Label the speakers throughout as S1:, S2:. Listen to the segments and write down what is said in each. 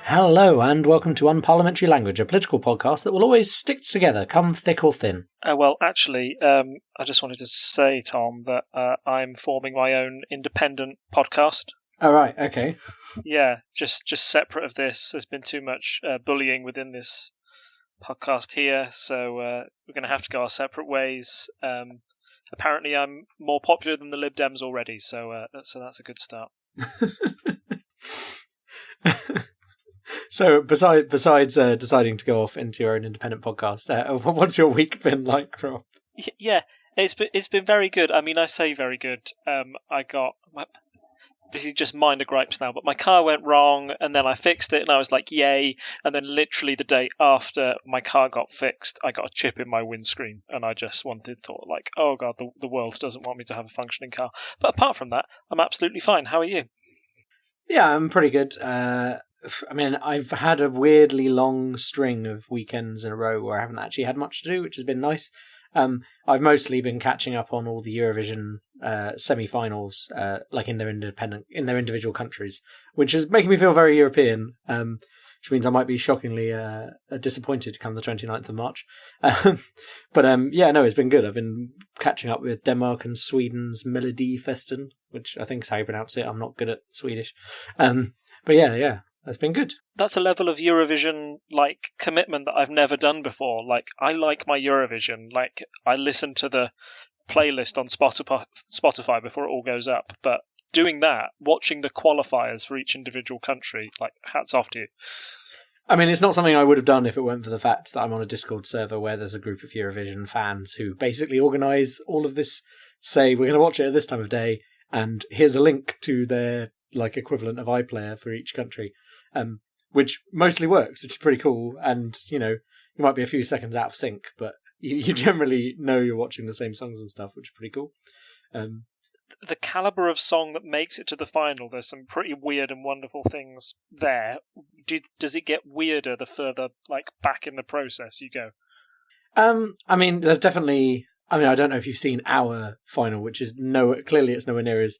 S1: Hello and welcome to Unparliamentary Language, a political podcast that will always stick together, come thick or thin.
S2: I just wanted to say, Tom, that I'm forming my own independent podcast.
S1: Oh, right, okay.
S2: Yeah, just separate of this. There's been too much bullying within this podcast here, so we're going to have to go our separate ways. Apparently, I'm more popular than the Lib Dems already, so that's a good start.
S1: So, besides deciding to go off into your own independent podcast, what's your week been like, Rob?
S2: Yeah, it's been very good. I mean, I say very good. This is just minor gripes now, but my car went wrong, and then I fixed it, and I was like, yay! And then literally the day after my car got fixed, I got a chip in my windscreen, and I just thought like, oh god, the world doesn't want me to have a functioning car. But apart from that, I'm absolutely fine. How are you?
S1: Yeah, I'm pretty good. I mean, I've had a weirdly long string of weekends in a row where I haven't actually had much to do, which has been nice. I've mostly been catching up on all the Eurovision semi-finals, like in their individual countries, which is making me feel very European. Which means I might be shockingly disappointed come the 29th of March. Yeah, no, it's been good. I've been catching up with Denmark and Sweden's Melodifesten, which I think is how you pronounce it. I'm not good at Swedish. But yeah, that's been good.
S2: That's a level of Eurovision commitment that I've never done before. Like, I like my Eurovision. Like, I listen to the playlist on Spotify before it all goes up. But doing that, watching the qualifiers for each individual country, hats off to you.
S1: I mean, it's not something I would have done if it weren't for the fact that I'm on a Discord server where there's a group of Eurovision fans who basically organise all of this, say, we're going to watch it at this time of day, and here's a link to their equivalent of iPlayer for each country, which mostly works, which is pretty cool. And, you might be a few seconds out of sync, but you generally know you're watching the same songs and stuff, which is pretty cool.
S2: The caliber of song that makes it to the final, there's some pretty weird and wonderful things there. Does it get weirder the further back in the process you go?
S1: I mean, there's definitely. I mean, I don't know if you've seen our final, which is clearly it's nowhere near as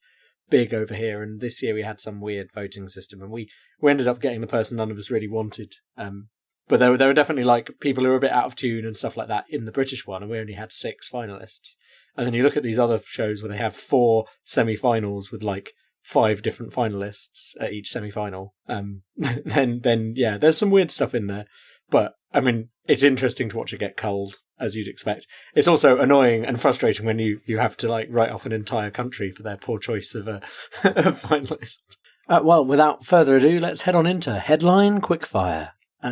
S1: big over here. And this year we had some weird voting system, and we ended up getting the person none of us really wanted. But there were definitely people who were a bit out of tune and stuff like that in the British one, and we only had 6 finalists. And then you look at these other shows where they have 4 semi-finals with 5 different finalists at each semi-final. Then yeah, there's some weird stuff in there. But I mean, it's interesting to watch it get culled, as you'd expect. It's also annoying and frustrating when you have to write off an entire country for their poor choice of a finalist. Well, without further ado, let's head on into Headline Quickfire.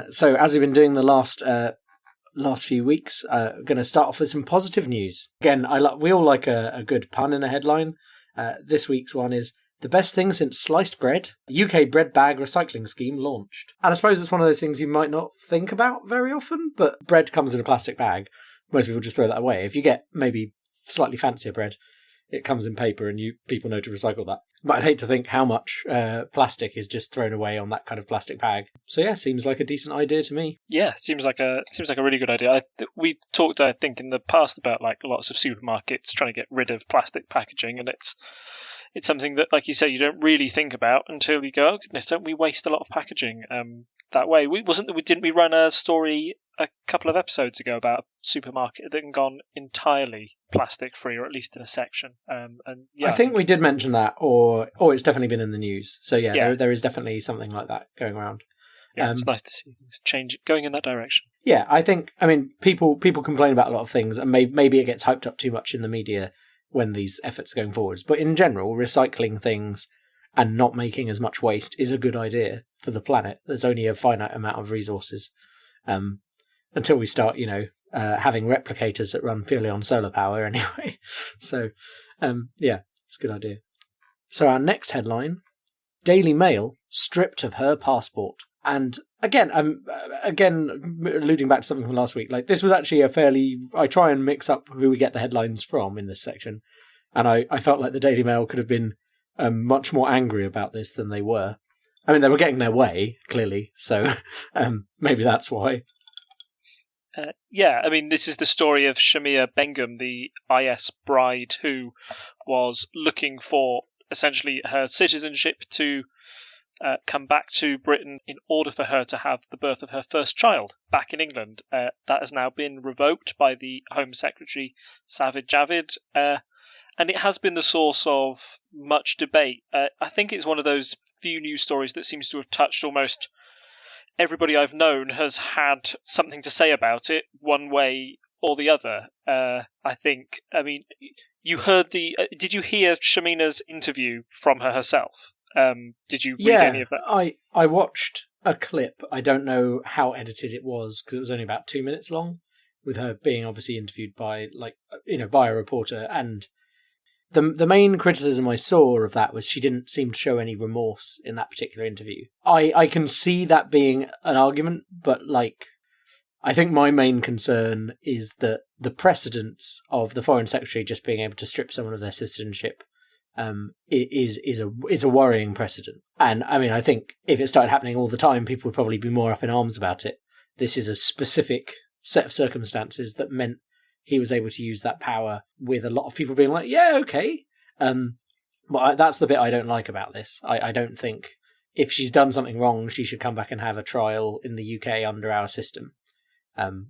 S1: So as we've been doing the last few weeks, going to start off with some positive news. Again, we all like a good pun in a headline. This week's one is, the best thing since sliced bread, UK bread bag recycling scheme launched. And I suppose it's one of those things you might not think about very often, but bread comes in a plastic bag. Most people just throw that away. If you get maybe slightly fancier bread, it comes in paper and people know to recycle that. But I'd hate to think how much plastic is just thrown away on that kind of plastic bag. So yeah, seems like a decent idea to me.
S2: Yeah, seems like a really good idea. We talked, I think, in the past about lots of supermarkets trying to get rid of plastic packaging, and it's something that, like you say, you don't really think about until you go, oh goodness, don't we waste a lot of packaging that way? Didn't we run a story a couple of episodes ago about a supermarket that had gone entirely plastic free, or at least in a section? And yeah,
S1: I think we did mention that, or it's definitely been in the news. So yeah. There is definitely something like that going around.
S2: Yeah, it's nice to see things going in that direction.
S1: Yeah, I mean, people complain about a lot of things, and maybe it gets hyped up too much in the media when these efforts are going forwards. But in general, recycling things and not making as much waste is a good idea for the planet. There's only a finite amount of resources. Until we start, having replicators that run purely on solar power anyway. So, yeah, it's a good idea. So our next headline, Daily Mail stripped of her passport. And again, alluding back to something from last week, this was actually I try and mix up who we get the headlines from in this section. And I felt like the Daily Mail could have been much more angry about this than they were. I mean, they were getting their way, clearly. So maybe that's why.
S2: Yeah, I mean, this is the story of Shamia Begum, the IS bride who was looking for essentially her citizenship to come back to Britain in order for her to have the birth of her first child back in England. That has now been revoked by the Home Secretary, Sajid Javid, and it has been the source of much debate. I think it's one of those few news stories that seems to have touched almost everybody I've known has had something to say about it, one way or the other. You heard did you hear Shamina's interview from her herself? Did you read any of that?
S1: I watched a clip. I don't know how edited it was because it was only about 2 minutes long, with her being obviously interviewed by by a reporter. And the main criticism I saw of that was she didn't seem to show any remorse in that particular interview. I can see that being an argument, but I think my main concern is that the precedence of the Foreign Secretary just being able to strip someone of their citizenship is a worrying precedent. And I mean, I think if it started happening all the time, people would probably be more up in arms about it. This is a specific set of circumstances that meant he was able to use that power, with a lot of people being like, yeah, okay. But that's the bit I don't like about this. I don't think if she's done something wrong, she should come back and have a trial in the UK under our system,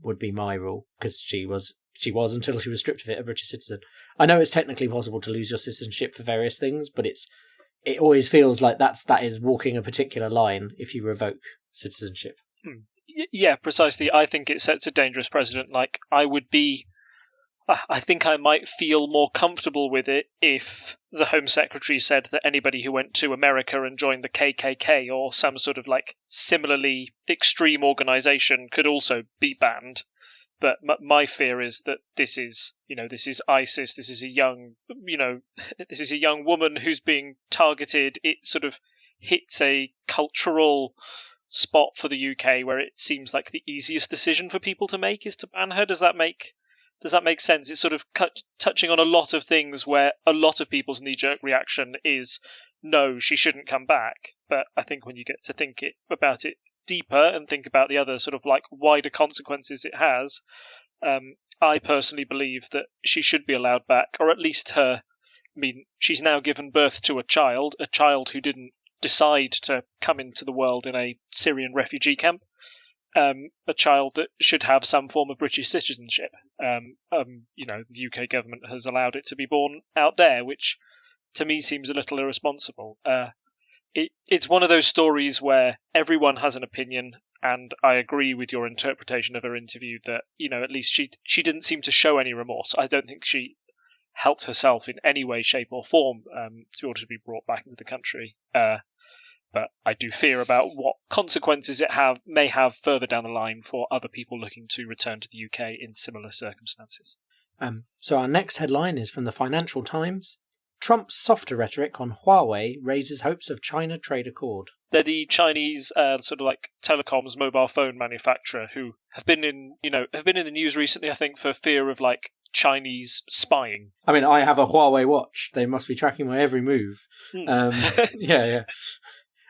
S1: would be my rule, because she was, until she was stripped of it, a British citizen. I know it's technically possible to lose your citizenship for various things, but it always feels like that is walking a particular line if you revoke citizenship.
S2: Yeah, precisely. I think it sets a dangerous precedent. I think I might feel more comfortable with it if the Home Secretary said that anybody who went to America and joined the KKK or some sort of similarly extreme organisation could also be banned. But my fear is that this is ISIS. This is a young woman who's being targeted. It sort of hits a cultural spot for the UK where it seems like the easiest decision for people to make is to ban her. Does that make sense? It's sort of touching on a lot of things where a lot of people's knee-jerk reaction is, no, she shouldn't come back. But I think when you get to think about it deeper and think about the other sort of wider consequences it has, I personally believe that she should be allowed back, or at least she's now given birth to a child who didn't decide to come into the world in a Syrian refugee camp. A child that should have some form of British citizenship. The UK government has allowed it to be born out there, which to me seems a little irresponsible. It's one of those stories where everyone has an opinion, and I agree with your interpretation of her interview that, at least she didn't seem to show any remorse. I don't think she helped herself in any way, shape or form to be able to be brought back into the country. But I do fear about what consequences it may have further down the line for other people looking to return to the UK in similar circumstances.
S1: So our next headline is from the Financial Times. Trump's softer rhetoric on Huawei raises hopes of China trade accord.
S2: They're the Chinese telecoms mobile phone manufacturer who have been in the news recently, I think, for fear of Chinese spying.
S1: I mean, I have a Huawei watch. They must be tracking my every move. Yeah.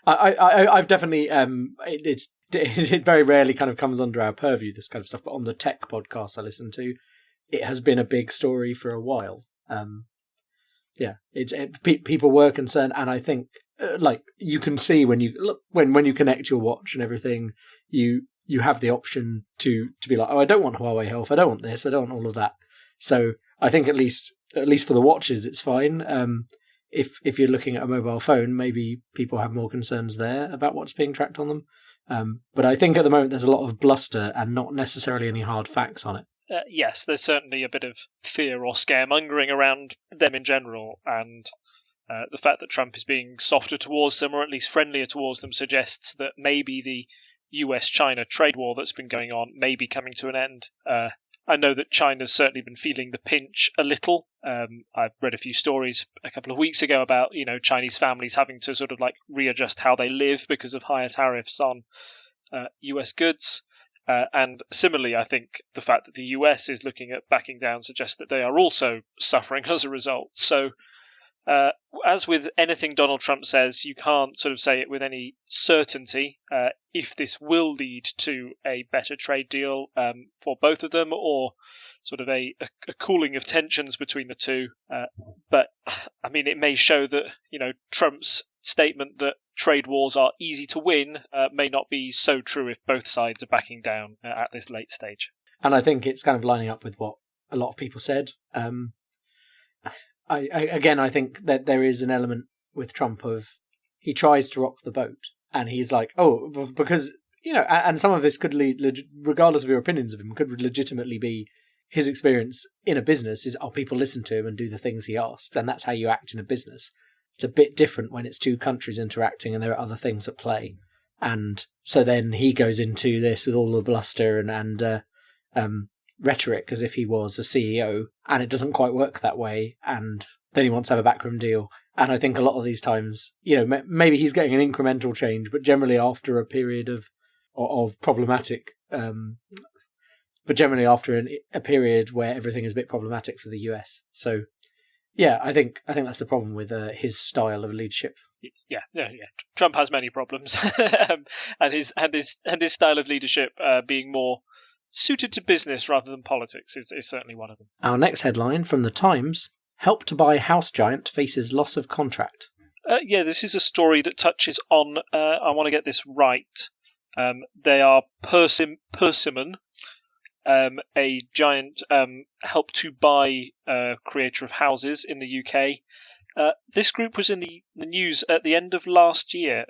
S1: I've definitely it very rarely kind of comes under our purview, this kind of stuff, but on the tech podcasts I listen to, it has been a big story for a while. People were concerned, and I think you can see when you connect your watch and everything, you have the option to be like, oh, I don't want Huawei Health, I don't want this, I don't want all of that. So I think at least for the watches, it's fine. If you're looking at a mobile phone, maybe people have more concerns there about what's being tracked on them. But I think at the moment there's a lot of bluster and not necessarily any hard facts on it.
S2: Yes, there's certainly a bit of fear or scaremongering around them in general, and the fact that Trump is being softer towards them, or at least friendlier towards them, suggests that maybe the US-China trade war that's been going on may be coming to an end. I know that China's certainly been feeling the pinch a little. I've read a few stories a couple of weeks ago about, Chinese families having to sort of readjust how they live because of higher tariffs on US goods. And similarly, I think the fact that the US is looking at backing down suggests that they are also suffering as a result. So As with anything Donald Trump says, you can't sort of say it with any certainty if this will lead to a better trade deal for both of them, or sort of a cooling of tensions between the two. But I mean, it may show that Trump's statement that trade wars are easy to win may not be so true if both sides are backing down at this late stage.
S1: And I think it's kind of lining up with what a lot of people said. I think that there is an element with Trump of he tries to rock the boat, and he's like, oh, because, and some of this could lead, regardless of your opinions of him, could legitimately be his experience in a business is, people listen to him and do the things he asks, and that's how you act in a business. It's a bit different when it's two countries interacting and there are other things at play. And so then he goes into this with all the bluster and rhetoric as if he was a CEO, and it doesn't quite work that way, and then he wants to have a backroom deal. And I think a lot of these times, maybe he's getting an incremental change, but generally after a period of problematic, but generally after a period where everything is a bit problematic for the US. So yeah, I think that's the problem with his style of leadership.
S2: Yeah. Trump has many problems, and his style of leadership being more suited to business rather than politics is certainly one of them.
S1: Our next headline from The Times: Help to Buy House Giant faces loss of contract.
S2: This is a story that touches on, I want to get this right, they are Persimmon, a giant help to buy creator of houses in the UK. This group was in the news at the end of last year.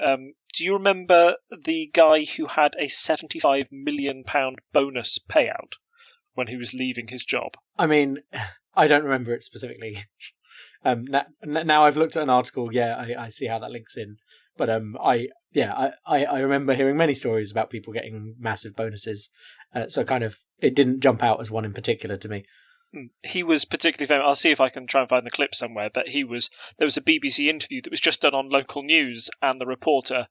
S2: Do you remember the guy who had a £75 million bonus payout when he was leaving his job?
S1: I mean, I don't remember it specifically. Now I've looked at an article, I see how that links in. But I remember hearing many stories about people getting massive bonuses. So kind of, it didn't jump out as one in particular to me.
S2: He was particularly famous. I'll see if I can try and find the clip somewhere. But there was a BBC interview that was just done on local news, and the reporter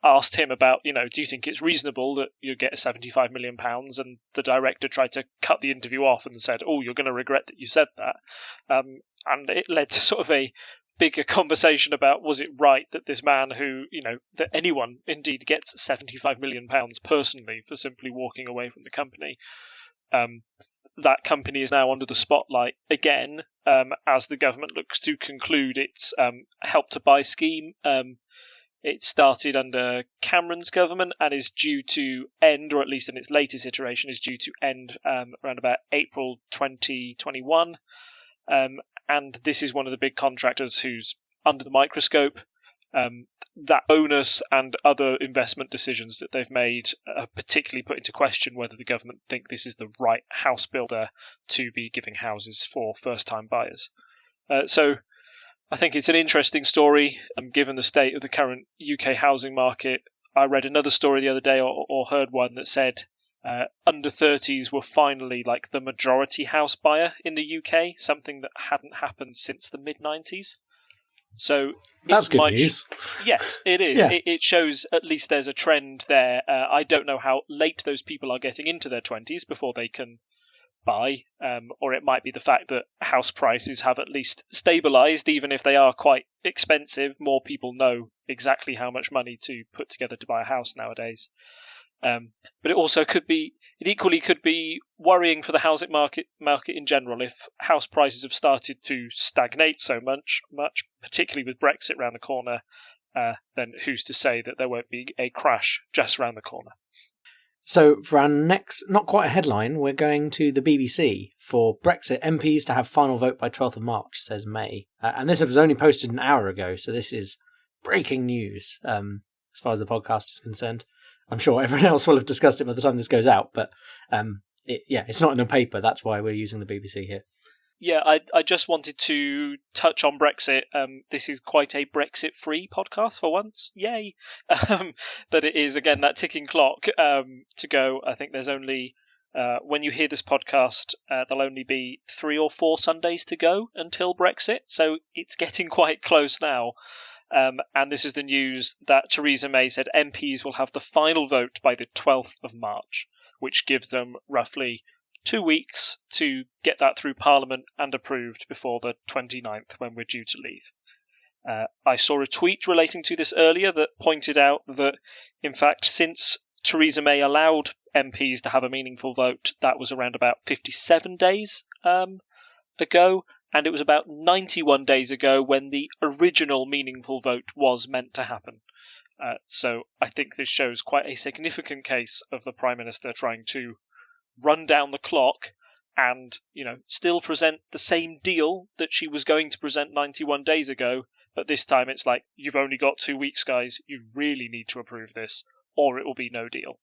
S2: asked him about, do you think it's reasonable that you get £75 million? And the director tried to cut the interview off and said, "Oh, you're going to regret that you said that." And it led to sort of a bigger conversation about, was it right that this man who, that anyone indeed gets £75 million personally for simply walking away from the company. That company is now under the spotlight again as the government looks to conclude its Help to Buy scheme. It started under Cameron's government and is due to end, or at least in its latest iteration, is due to end around about April 2021. And this is one of the big contractors who's under the microscope. That bonus and other investment decisions that they've made particularly put into question whether the government think this is the right house builder to be giving houses for first-time buyers. So I think it's an interesting story, given the state of the current UK housing market. I read another story the other day, or heard one that said under 30s were finally like the majority house buyer in the UK, something that hadn't happened since the mid-90s. So
S1: that's good news.
S2: Yes, it is. Yeah. It shows at least there's a trend there. I don't know how late those people are getting into their 20s before they can buy, or it might be the fact that house prices have at least stabilised, even if they are quite expensive. More people know exactly how much money to put together to buy a house nowadays. But it equally could be worrying for the housing market in general if house prices have started to stagnate so much, particularly with Brexit around the corner. Then who's to say that there won't be a crash just around the corner?
S1: So for our next, not quite a headline, we're going to the BBC for Brexit MPs to have final vote by 12th of March, says May. And this was only posted an hour ago, so this is breaking news as far as the podcast is concerned. I'm sure everyone else will have discussed it by the time this goes out, but it's not in a paper. That's why we're using the BBC here.
S2: Yeah, I just wanted to touch on Brexit. This is quite a Brexit-free podcast for once. Yay! But it is, again, that ticking clock to go. I think there's only, when you hear this podcast, there'll only be 3 or 4 Sundays to go until Brexit. So it's getting quite close now. And this is the news that Theresa May said MPs will have the final vote by the 12th of March, which gives them roughly 2 weeks to get that through Parliament and approved before the 29th, when we're due to leave. I saw a tweet relating to this earlier that pointed out that, in fact, since Theresa May allowed MPs to have a meaningful vote, that was around about 57 days ago, and it was about 91 days ago when the original meaningful vote was meant to happen. So I think this shows quite a significant case of the Prime Minister trying to run down the clock and, still present the same deal that she was going to present 91 days ago, but this time it's like, you've only got 2 weeks, guys, you really need to approve this, or it will be no deal.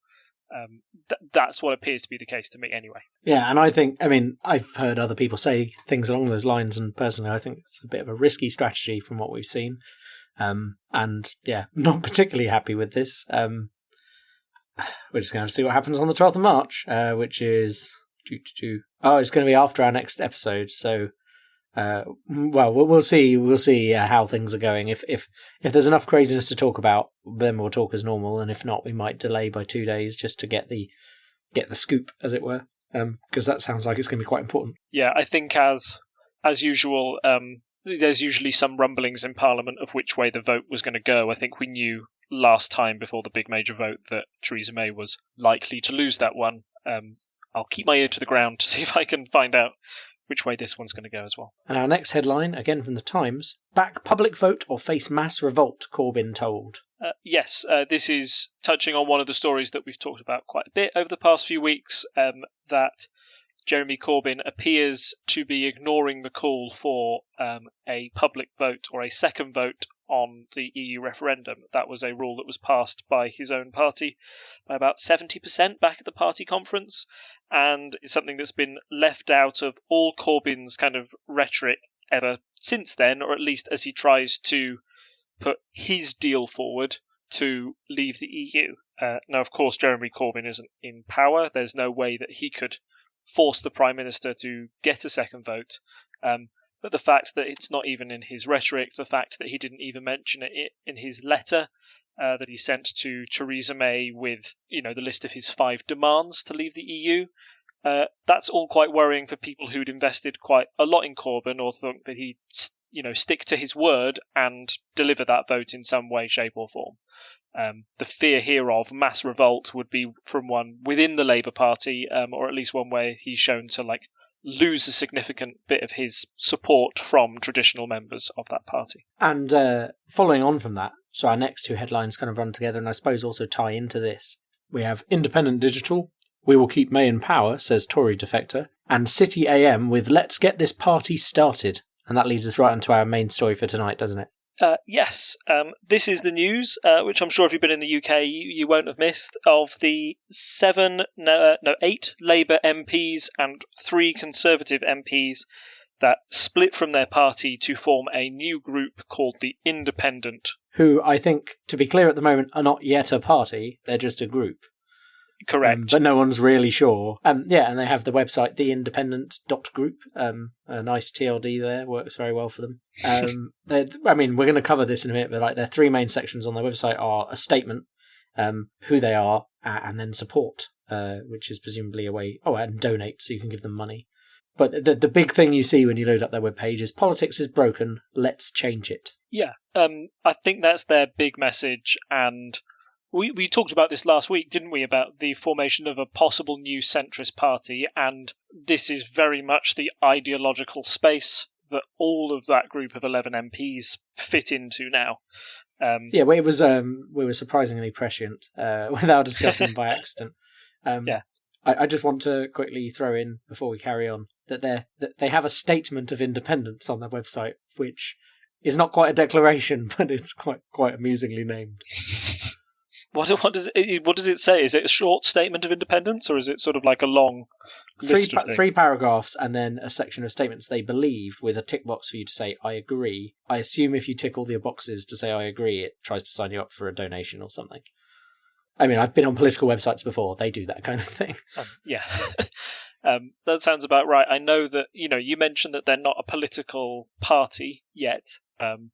S2: That's what appears to be the case to me anyway.
S1: Yeah, and I've heard other people say things along those lines, and personally I think it's a bit of a risky strategy from what we've seen. And yeah, not particularly happy with this. We're just going to see what happens on the 12th of March, which is... it's going to be after our next episode, so... we'll see. We'll see how things are going. If there's enough craziness to talk about, then we'll talk as normal, and if not, we might delay by 2 days just to get the scoop, as it were, because that sounds like it's going to be quite important.
S2: Yeah, I think as usual, there's usually some rumblings in Parliament of which way the vote was going to go. I think we knew last time before the big major vote that Theresa May was likely to lose that one. I'll keep my ear to the ground to see if I can find out which way this one's going to go as well.
S1: And our next headline, again from the Times, back public vote or face mass revolt, Corbyn told.
S2: Yes, this is touching on one of the stories that we've talked about quite a bit over the past few weeks, that Jeremy Corbyn appears to be ignoring the call for a public vote or a second vote on the EU referendum. That was a rule that was passed by his own party by about 70% back at the party conference, and it's something that's been left out of all Corbyn's kind of rhetoric ever since then, or at least as he tries to put his deal forward to leave the EU. Now, of course, Jeremy Corbyn isn't in power. There's no way that he could force the Prime Minister to get a second vote. But the fact that it's not even in his rhetoric, the fact that he didn't even mention it in his letter that he sent to Theresa May with, the list of his 5 demands to leave the EU, that's all quite worrying for people who'd invested quite a lot in Corbyn or thought that he'd, stick to his word and deliver that vote in some way, shape or form. The fear here of mass revolt would be from one within the Labour Party, or at least one where he's shown to lose a significant bit of his support from traditional members of that party.
S1: And following on from that, so our next 2 headlines kind of run together and I suppose also tie into this. We have Independent Digital, we will keep May in power, says Tory defector, and City AM with let's get this party started. And that leads us right onto our main story for tonight, doesn't it?
S2: Yes, this is the news, which I'm sure if you've been in the UK, you won't have missed, of the 8 Labour MPs and 3 Conservative MPs that split from their party to form a new group called the Independent.
S1: Who I think, to be clear at the moment, are not yet a party, they're just a group.
S2: Correct.
S1: But no one's really sure. And they have the website, theindependent.group. A nice TLD there, works very well for them. We're going to cover this in a minute, but their 3 main sections on their website are a statement, who they are, and then support, which is presumably a way, and donate, so you can give them money. But the big thing you see when you load up their webpage is politics is broken, let's change it.
S2: Yeah, I think that's their big message, and we talked about this last week, didn't we, about the formation of a possible new centrist party, and this is very much the ideological space that all of that group of 11 MPs fit into now.
S1: It was we were surprisingly prescient with our discussion by accident. I just want to quickly throw in, before we carry on, that they have a statement of independence on their website, which is not quite a declaration, but it's quite amusingly named.
S2: What does it say? Is it a short statement of independence, or is it sort of like a long list of things?
S1: 3 paragraphs and then a section of statements they believe with a tick box for you to say, I agree. I assume if you tick all the boxes to say I agree, it tries to sign you up for a donation or something. I've been on political websites before. They do that kind of thing.
S2: That sounds about right. I know that, you mentioned that they're not a political party yet.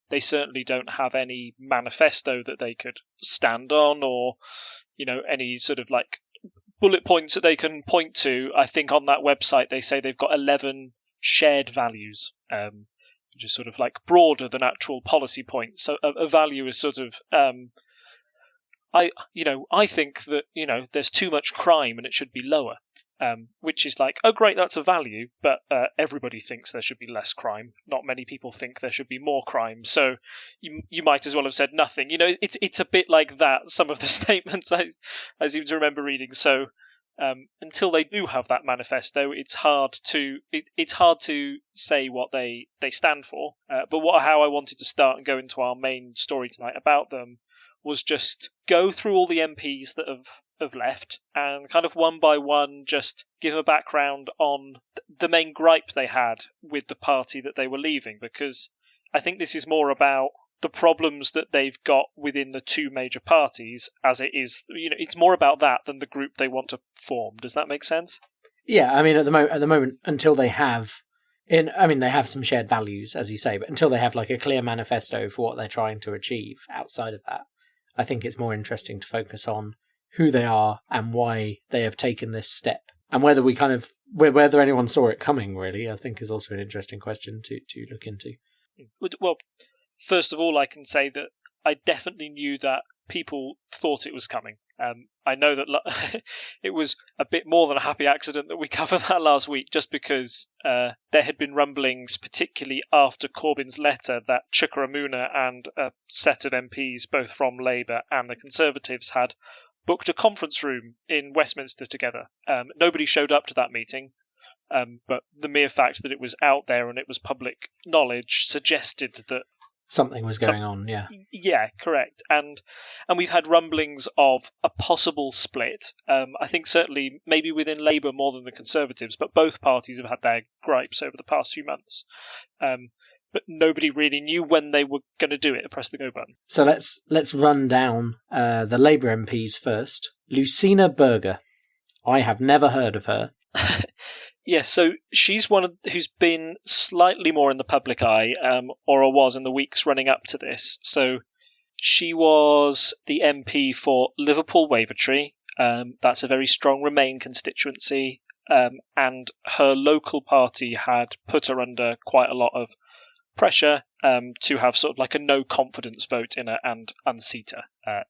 S2: They certainly don't have any manifesto that they could stand on or, any sort of bullet points that they can point to. I think on that website they say they've got 11 shared values. which is sort of like broader than actual policy points. So a value is sort of I think that there's too much crime and it should be lower. Which is like, oh great, that's a value, but everybody thinks there should be less crime. Not many people think there should be more crime. So you might as well have said nothing. It's a bit like that. Some of the statements I seem to remember reading. So until they do have that manifesto, it's hard to say what they stand for. But how I wanted to start and go into our main story tonight about them was just go through all the MPs that have left and kind of one by one just give a background on the main gripe they had with the party that they were leaving, because I think this is more about the problems that they've got within the two major parties as it is. It's more about that than the group they want to form. Does that make sense?
S1: Yeah, I mean, at the moment, until they have they have some shared values, as you say, but until they have like a clear manifesto for what they're trying to achieve outside of that, I think it's more interesting to focus on who they are and why they have taken this step, and whether anyone saw it coming. Really, I think is also an interesting question to look into.
S2: Well, first of all, I can say that I definitely knew that people thought it was coming. I know that it was a bit more than a happy accident that we covered that last week, just because there had been rumblings, particularly after Corbyn's letter, that Chukwuemeka and a set of MPs, both from Labour and the Conservatives, had booked a conference room in Westminster together. Nobody showed up to that meeting, but the mere fact that it was out there and it was public knowledge suggested that
S1: something was going on.
S2: Yeah, correct. And we've had rumblings of a possible split. I think certainly maybe within Labour more than the Conservatives, but both parties have had their gripes over the past few months. But nobody really knew when they were going to do it. Press the go button.
S1: So let's run down the Labour MPs first. Lucina Berger. I have never heard of her.
S2: Yes, so she's one who's been slightly more in the public eye, or was in the weeks running up to this. So she was the MP for Liverpool Wavertree. That's a very strong Remain constituency, and her local party had put her under quite a lot of pressure to have sort of like a no confidence vote in her and unseat her.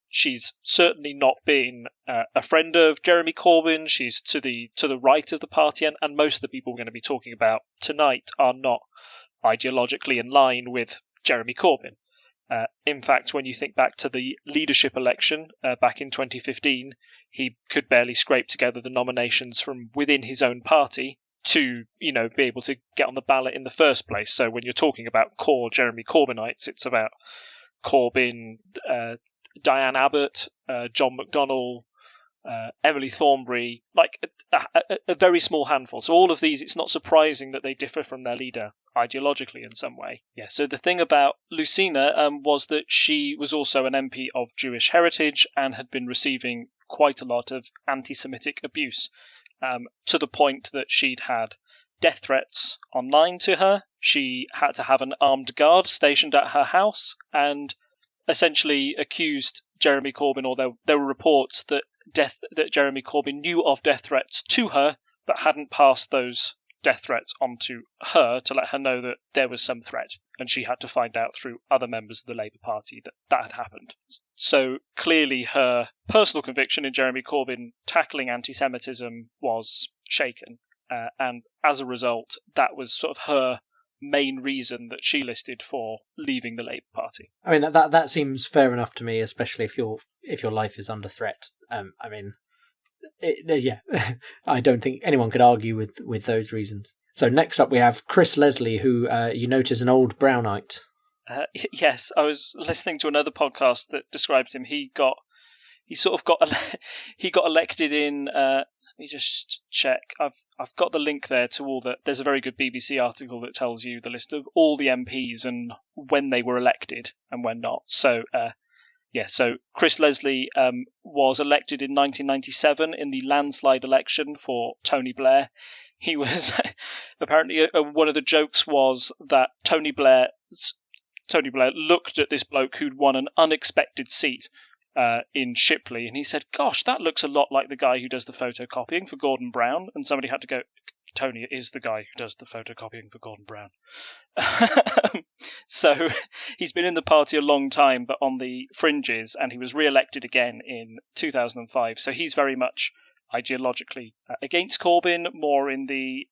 S2: She's certainly not been a friend of Jeremy Corbyn. She's to the right of the party, and most of the people we're going to be talking about tonight are not ideologically in line with Jeremy Corbyn. In fact, when you think back to the leadership election back in 2015, he could barely scrape together the nominations from within his own party to be able to get on the ballot in the first place. So when you're talking about core Jeremy Corbynites, it's about Corbyn, Diane Abbott, John McDonnell, Emily Thornberry, like a very small handful. So all of these, it's not surprising that they differ from their leader ideologically in some way. Yeah. So the thing about Lucina was that she was also an MP of Jewish heritage and had been receiving quite a lot of anti-Semitic abuse. To the point that she'd had death threats online to her. She had to have an armed guard stationed at her house and essentially accused Jeremy Corbyn, or there were reports that Jeremy Corbyn knew of death threats to her but hadn't passed those death threats onto her to let her know that there was some threat, and she had to find out through other members of the Labour Party that had happened. So clearly her personal conviction in Jeremy Corbyn tackling anti-Semitism was shaken, and as a result that was sort of her main reason that she listed for leaving the Labour Party.
S1: I mean that seems fair enough to me, especially if your life is under threat. I don't think anyone could argue with those reasons. So next up we have Chris Leslie, who you note is an old Brownite.
S2: Yes, I was listening to another podcast that described him. He got elected in. Let me just check. I've got the link there to all that. There's a very good BBC article that tells you the list of all the MPs and when they were elected and when not. So. So Chris Leslie was elected in 1997 in the landslide election for Tony Blair. He was apparently one of the jokes was that Tony Blair looked at this bloke who'd won an unexpected seat in Shipley, and he said, "Gosh, that looks a lot like the guy who does the photocopying for Gordon Brown." And somebody had to go, Tony is the guy who does the photocopying for Gordon Brown. So he's been in the party a long time, but on the fringes, and he was re-elected again in 2005. So he's very much ideologically against Corbyn, more in the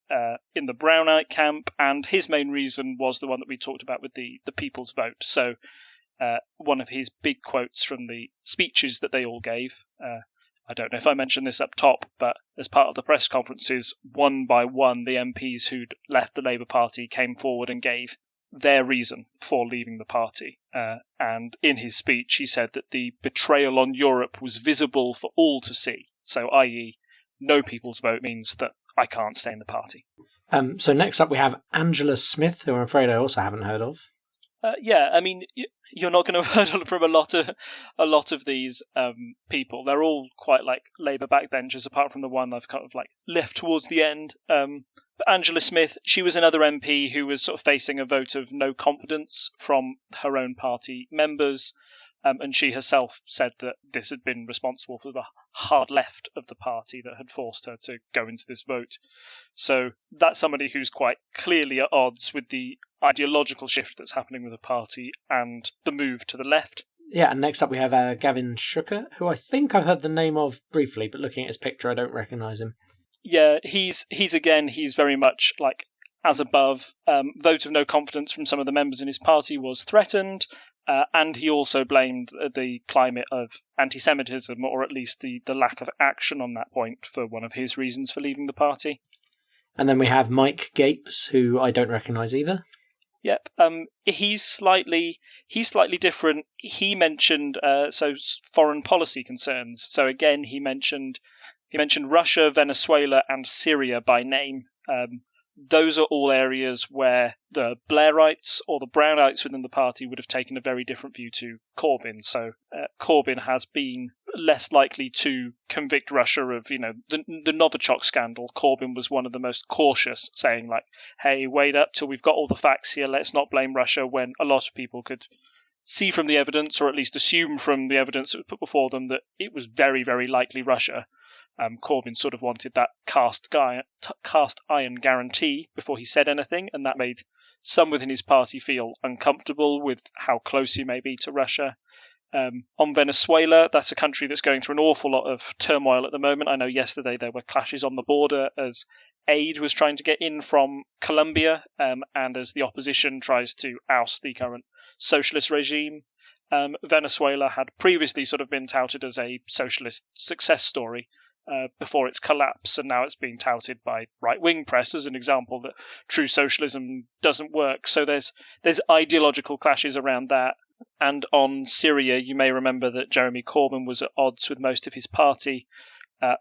S2: Brownite camp, and his main reason was the one that we talked about with the people's vote. So one of his big quotes from the speeches that they all gave, I don't know if I mentioned this up top, but as part of the press conferences, one by one, the MPs who'd left the Labour Party came forward and gave their reason for leaving the party. And in his speech, he said that the betrayal on Europe was visible for all to see. So, i.e., no people's vote means that I can't stay in the party.
S1: So next up we have Angela Smith, who I'm afraid I also haven't heard of.
S2: Yeah, I mean, you're not going to have heard from a lot of these people. They're all quite like Labour backbenchers, apart from the one I've kind of like left towards the end. But Angela Smith, she was another MP who was sort of facing a vote of no confidence from her own party members. And she herself said that this had been responsible for the hard left of the party that had forced her to go into this vote. So that's somebody who's quite clearly at odds with the ideological shift that's happening with the party and the move to the left.
S1: Yeah, and next up we have Gavin Shuker, who I think I've heard the name of briefly, but looking at his picture I don't recognise him.
S2: Yeah, he's very much like as above. Vote of no confidence from some of the members in his party was threatened. And he also blamed the climate of anti-Semitism, or at least the lack of action on that point, for one of his reasons for leaving the party.
S1: And then we have Mike Gapes, who I don't recognise either.
S2: Yep. He's slightly different. He mentioned foreign policy concerns. So again, he mentioned Russia, Venezuela, and Syria by name. Those are all areas where the Blairites or the Brownites within the party would have taken a very different view to Corbyn. So Corbyn has been less likely to convict Russia of, the Novichok scandal. Corbyn was one of the most cautious, saying like, hey, wait up till we've got all the facts here. Let's not blame Russia, when a lot of people could see from the evidence, or at least assume from the evidence that was put before them, that it was very, very likely Russia. Corbyn sort of wanted that cast iron guarantee before he said anything, and that made some within his party feel uncomfortable with how close he may be to Russia. On Venezuela, that's a country that's going through an awful lot of turmoil at the moment. I know yesterday there were clashes on the border as aid was trying to get in from Colombia, and as the opposition tries to oust the current socialist regime. Venezuela had previously sort of been touted as a socialist success story before its collapse, and now it's being touted by right-wing press as an example that true socialism doesn't work. So there's ideological clashes around that. And on Syria, you may remember that Jeremy Corbyn was at odds with most of his party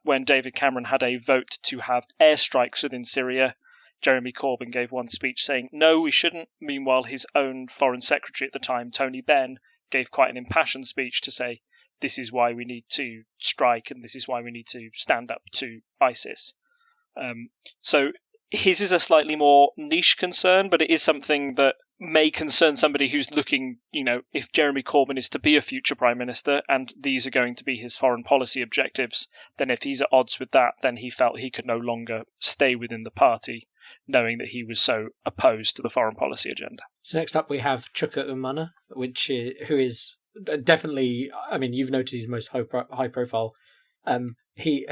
S2: when David Cameron had a vote to have airstrikes within Syria. Jeremy Corbyn gave one speech saying, no, we shouldn't. Meanwhile, his own foreign secretary at the time, Tony Benn, gave quite an impassioned speech to say, this is why we need to strike, and this is why we need to stand up to ISIS. So his is a slightly more niche concern, but it is something that may concern somebody who's looking, if Jeremy Corbyn is to be a future Prime Minister and these are going to be his foreign policy objectives, then if he's at odds with that, then he felt he could no longer stay within the party, knowing that he was so opposed to the foreign policy agenda.
S1: So next up we have Chuka Umunna, who is definitely, I mean, you've noticed he's most high profile. He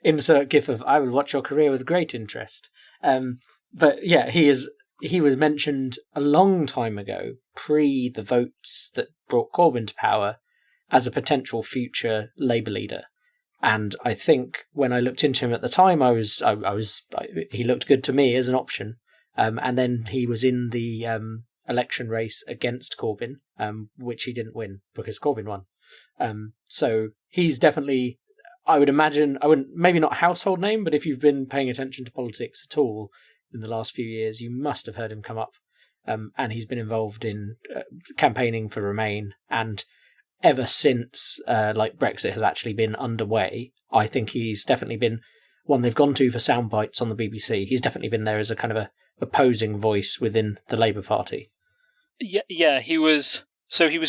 S1: insert gif of "I will watch your career with great interest." But yeah, he was mentioned a long time ago, pre the votes that brought Corbyn to power, as a potential future Labour leader. And I think when I looked into him at the time, he looked good to me as an option. And then he was in the election race against Corbyn, which he didn't win because Corbyn won. So he's definitely, I would imagine, maybe not a household name, but if you've been paying attention to politics at all in the last few years, you must have heard him come up. And he's been involved in campaigning for Remain, and ever since Brexit has actually been underway, I think he's definitely been one they've gone to for sound bites on the BBC. He's definitely been there as a kind of a opposing voice within the Labour Party.
S2: Yeah, he was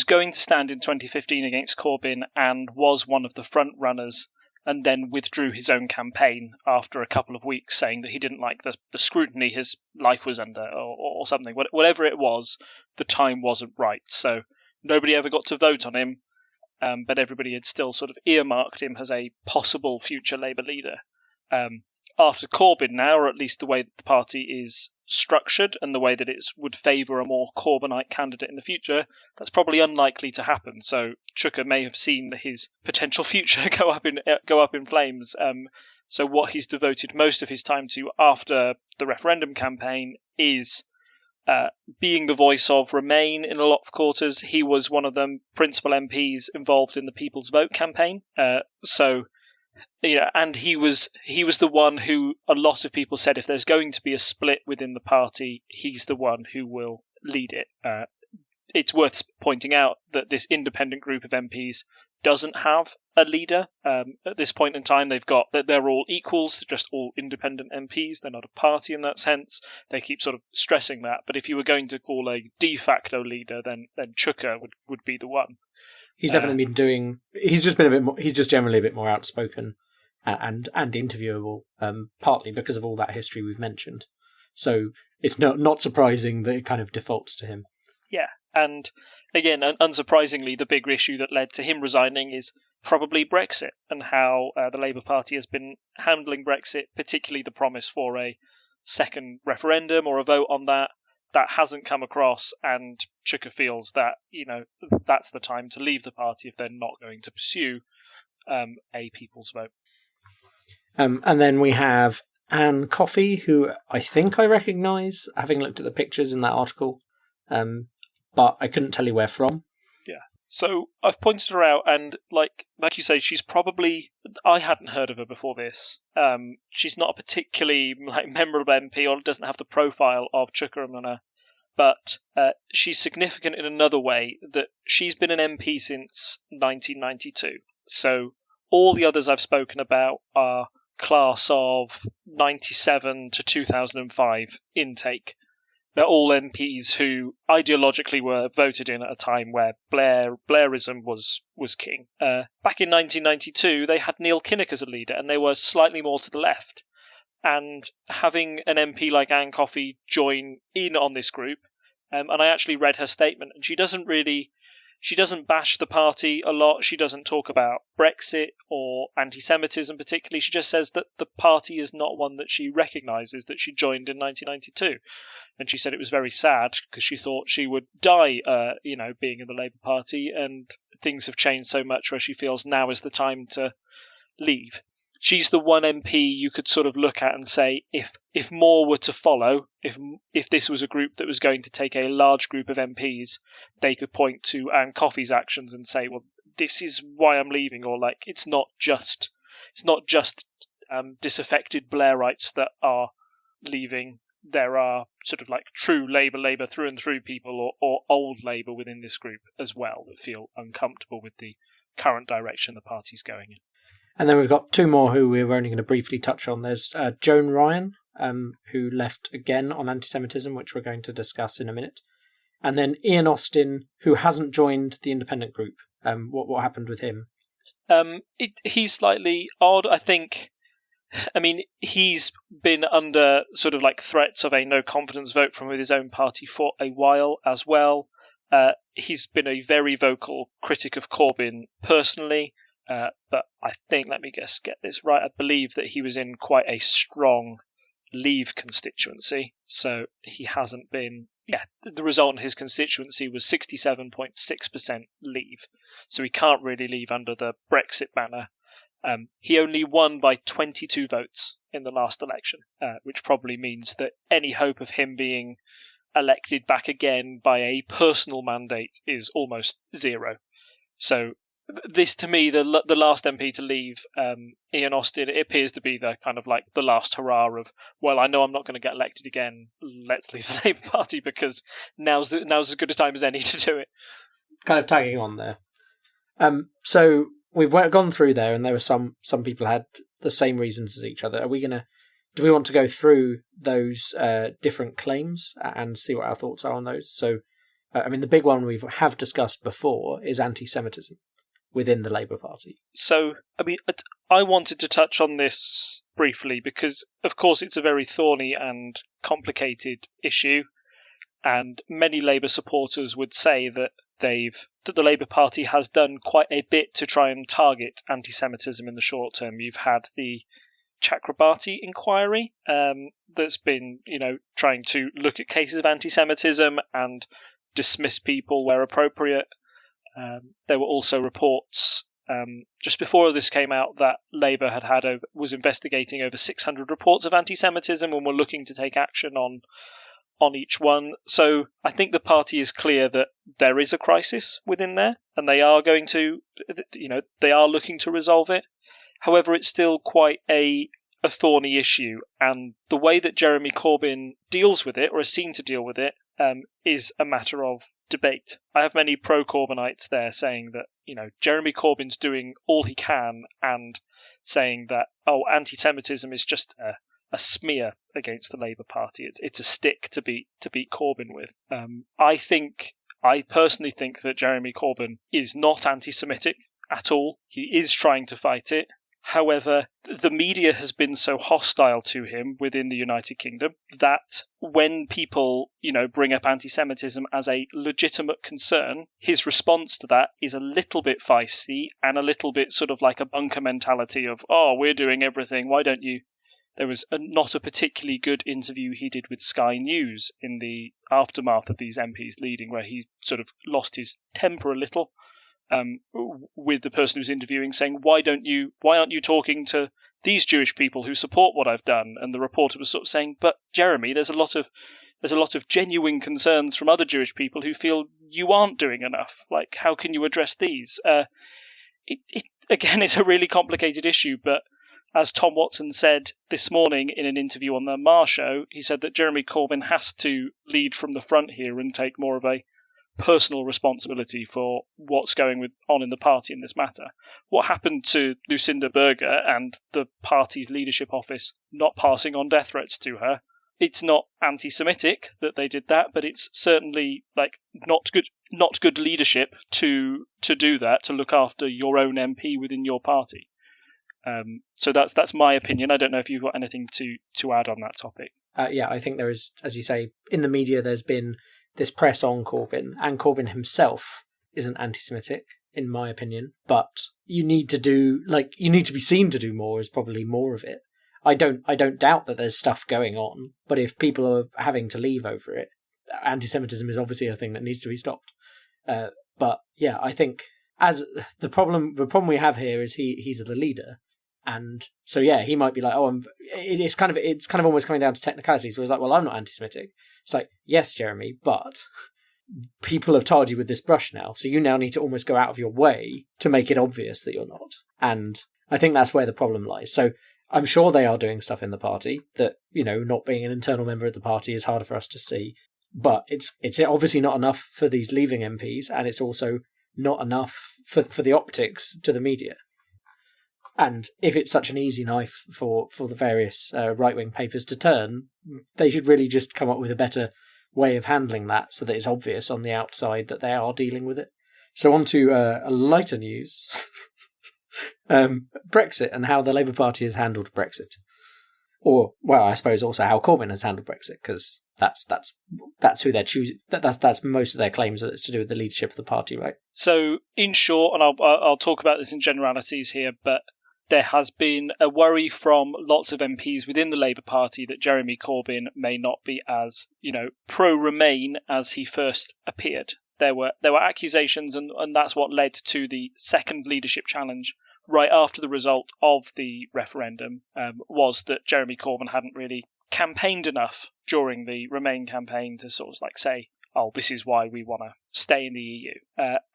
S2: going to stand in 2015 against Corbyn and was one of the front runners and then withdrew his own campaign after a couple of weeks, saying that he didn't like the scrutiny his life was under, or something. Whatever it was, the time wasn't right. So nobody ever got to vote on him, but everybody had still sort of earmarked him as a possible future Labour leader. After Corbyn now, or at least the way that the party is structured and the way that it would favour a more Corbynite candidate in the future, that's probably unlikely to happen. So Chuka may have seen his potential future go up in flames. So what he's devoted most of his time to after the referendum campaign is being the voice of Remain in a lot of quarters. He was one of the principal MPs involved in the People's Vote campaign. And he was the one who a lot of people said if there's going to be a split within the party, he's the one who will lead it. It's worth pointing out that this independent group of MPs doesn't have a leader at this point in time. They're all equals, they're just all independent MPs. They're not a party in that sense. They keep sort of stressing that. But if you were going to call a de facto leader, then Chuka would be the one.
S1: He's definitely been doing. He's just been a bit more. He's just generally a bit more outspoken and interviewable, partly because of all that history we've mentioned. So it's not surprising that it kind of defaults to him.
S2: Yeah, and again, unsurprisingly, the big issue that led to him resigning is probably Brexit and how the Labour Party has been handling Brexit, particularly the promise for a second referendum or a vote on that. That hasn't come across, and Chuka feels that that's the time to leave the party if they're not going to pursue a people's vote.
S1: And then we have Anne Coffey, who I think I recognise, having looked at the pictures in that article, but I couldn't tell you where from.
S2: Yeah, so I've pointed her out, and like you say, she's probably, I hadn't heard of her before this. She's not a particularly memorable MP, or doesn't have the profile of Chuka, but she's significant in another way, that she's been an MP since 1992. So all the others I've spoken about are class of 97 to 2005 intake. They're all MPs who ideologically were voted in at a time where Blairism was king. Back in 1992, they had Neil Kinnock as a leader, and they were slightly more to the left. And having an MP like Anne Coffey join in on this group, and I actually read her statement, and she doesn't bash the party a lot. She doesn't talk about Brexit or anti-Semitism particularly. She just says that the party is not one that she recognises, that she joined in 1992. And she said it was very sad because she thought she would die, being in the Labour Party, and things have changed so much where she feels now is the time to leave. She's the one MP you could sort of look at and say, if more were to follow, if this was a group that was going to take a large group of MPs, they could point to Anne Coffey's actions and say, well, this is why I'm leaving, or like it's not just disaffected Blairites that are leaving. There are sort of like true Labour through and through people, or old Labour within this group as well, that feel uncomfortable with the current direction the party's going in.
S1: And then we've got two more who we're only going to briefly touch on. There's Joan Ryan, who left again on anti-Semitism, which we're going to discuss in a minute. And then Ian Austin, who hasn't joined the independent group. What happened with him?
S2: He's slightly odd, I think. I mean, he's been under sort of like threats of a no confidence vote from his own party for a while as well. He's been a very vocal critic of Corbyn personally. But I think, let me get this right, I believe that he was in quite a strong Leave constituency, so he hasn't been, the result in his constituency was 67.6% Leave, so he can't really leave under the Brexit banner. He only won by 22 votes in the last election, which probably means that any hope of him being elected back again by a personal mandate is almost zero. So this, to me, the last MP to leave, Ian Austin, it appears to be the kind of like the last hurrah of, well, I know I'm not going to get elected again. Let's leave the Labour Party because now's as good a time as any to do it.
S1: Kind of tagging on there. So we've gone through there, and there were some people had the same reasons as each other. Do we want to go through those different claims and see what our thoughts are on those? So, the big one we have discussed before is anti-Semitism, within the Labour Party.
S2: So, I mean, I wanted to touch on this briefly because, of course, it's a very thorny and complicated issue, and many Labour supporters would say that the Labour Party has done quite a bit to try and target anti-Semitism in the short term. You've had the Chakrabarti inquiry that's been, trying to look at cases of anti-Semitism and dismiss people where appropriate. There were also reports just before this came out that Labour was investigating over 600 reports of anti-Semitism and were looking to take action on each one. So I think the party is clear that there is a crisis within there, and they are going to, they are looking to resolve it. However, it's still quite a thorny issue, and the way that Jeremy Corbyn deals with it, or is seen to deal with it, is a matter of debate. I have many pro-Corbynites there saying that, Jeremy Corbyn's doing all he can and saying that, anti-Semitism is just a smear against the Labour Party. It's a stick to beat Corbyn with. I personally think that Jeremy Corbyn is not anti-Semitic at all. He is trying to fight it. However, the media has been so hostile to him within the United Kingdom that when people, bring up anti-Semitism as a legitimate concern, his response to that is a little bit feisty and a little bit sort of like a bunker mentality of, we're doing everything, why don't you? There was not a particularly good interview he did with Sky News in the aftermath of these MPs leading, where he sort of lost his temper a little. With the person who's interviewing, saying, why aren't you talking to these Jewish people who support what I've done? And the reporter was sort of saying, but Jeremy, there's a lot of genuine concerns from other Jewish people who feel you aren't doing enough. Like, how can you address these? Again, it's a really complicated issue, but as Tom Watson said this morning in an interview on the Marr Show, he said that Jeremy Corbyn has to lead from the front here and take more of a personal responsibility for what's going on in the party in this matter. What happened to Lucinda Berger and the party's leadership office not passing on death threats to her? It's not anti-Semitic that they did that, but it's certainly not good leadership to do that, to look after your own MP within your party. So that's my opinion. I don't know if you've got anything to add on that topic.
S1: Yeah, I think there is, as you say, in the media there's been this press on Corbyn, and Corbyn himself isn't anti-Semitic, in my opinion, but you need to be seen to do more is probably more of it. I don't doubt that there's stuff going on, but if people are having to leave over it, anti-Semitism is obviously a thing that needs to be stopped. But yeah, I think as the problem we have here is he's the leader. And so, yeah, he might be like, it's kind of almost coming down to technicalities. Where he's like, well, I'm not anti-Semitic. It's like, yes, Jeremy, but people have tarred you with this brush now. So you now need to almost go out of your way to make it obvious that you're not. And I think that's where the problem lies. So I'm sure they are doing stuff in the party that, not being an internal member of the party is harder for us to see. But it's obviously not enough for these leaving MPs. And it's also not enough for the optics to the media. And if it's such an easy knife for the various right-wing papers to turn, they should really just come up with a better way of handling that so that it's obvious on the outside that they are dealing with it. So on to a lighter news. Brexit and how the Labour Party has handled Brexit. Or, well, I suppose also how Corbyn has handled Brexit, because that's who they're choosing. That's most of their claims that it's to do with the leadership of the party, right?
S2: So, in short, and I'll talk about this in generalities here, but there has been a worry from lots of MPs within the Labour Party that Jeremy Corbyn may not be as, pro-Remain as he first appeared. There were accusations, and that's what led to the second leadership challenge right after the result of the referendum, was that Jeremy Corbyn hadn't really campaigned enough during the Remain campaign to sort of like say, this is why we want to stay in the EU.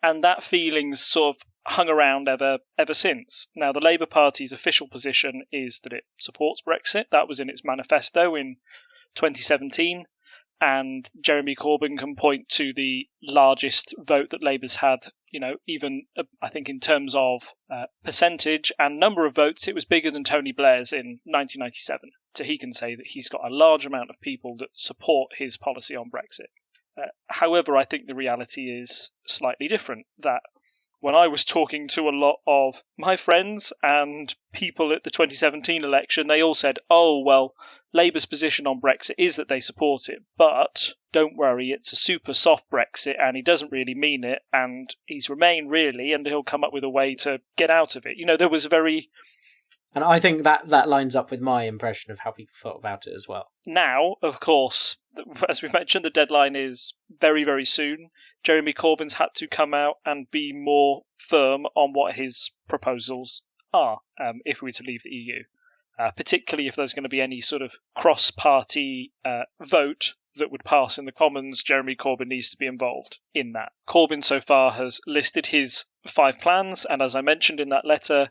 S2: And that feeling's sort of hung around ever since. Now, the Labour Party's official position is that it supports Brexit. That was in its manifesto in 2017. And Jeremy Corbyn can point to the largest vote that Labour's had, even I think in terms of percentage and number of votes, it was bigger than Tony Blair's in 1997. So he can say that he's got a large amount of people that support his policy on Brexit. However, I think the reality is slightly different, that when I was talking to a lot of my friends and people at the 2017 election, they all said, oh, well, Labour's position on Brexit is that they support it, but don't worry, it's a super soft Brexit and he doesn't really mean it and he's Remain really and he'll come up with a way to get out of it. There was a very...
S1: And I think that lines up with my impression of how people felt about it as well.
S2: Now, of course, as we mentioned, the deadline is very, very soon. Jeremy Corbyn's had to come out and be more firm on what his proposals are if we were to leave the EU, particularly if there's going to be any sort of cross-party vote that would pass in the Commons. Jeremy Corbyn needs to be involved in that. Corbyn so far has listed his 5 plans, and as I mentioned in that letter,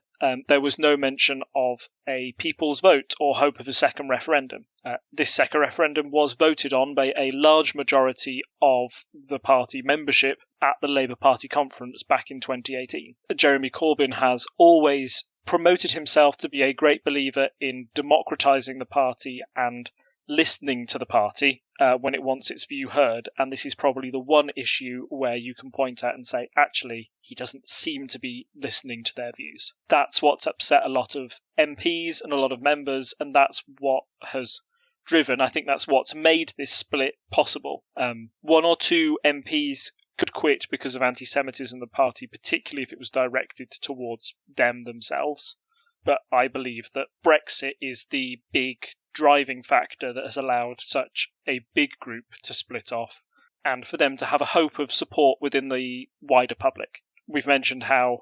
S2: there was no mention of a people's vote or hope of a second referendum. This second referendum was voted on by a large majority of the party membership at the Labour Party conference back in 2018. Jeremy Corbyn has always promoted himself to be a great believer in democratising the party and listening to the party when it wants its view heard, and this is probably the one issue where you can point out and say, actually, he doesn't seem to be listening to their views. That's what's upset a lot of MPs and a lot of members, and that's what has driven, I think that's what's made this split possible. 1 or 2 MPs could quit because of anti-Semitism in the party, particularly if it was directed towards them themselves. But I believe that Brexit is the big driving factor that has allowed such a big group to split off and for them to have a hope of support within the wider public. We've mentioned how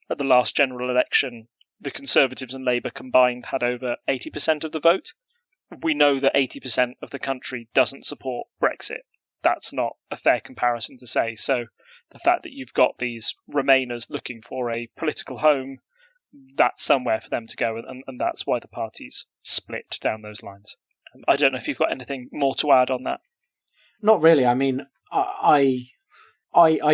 S2: at the last general election the Conservatives and Labour combined had over 80% of the vote. We know that 80% of the country doesn't support Brexit. That's not a fair comparison to say. So the fact that you've got these Remainers looking for a political home, that's somewhere for them to go, and that's why the party's split down those lines. I don't know if you've got anything more to add on that.
S1: Not really. I mean, I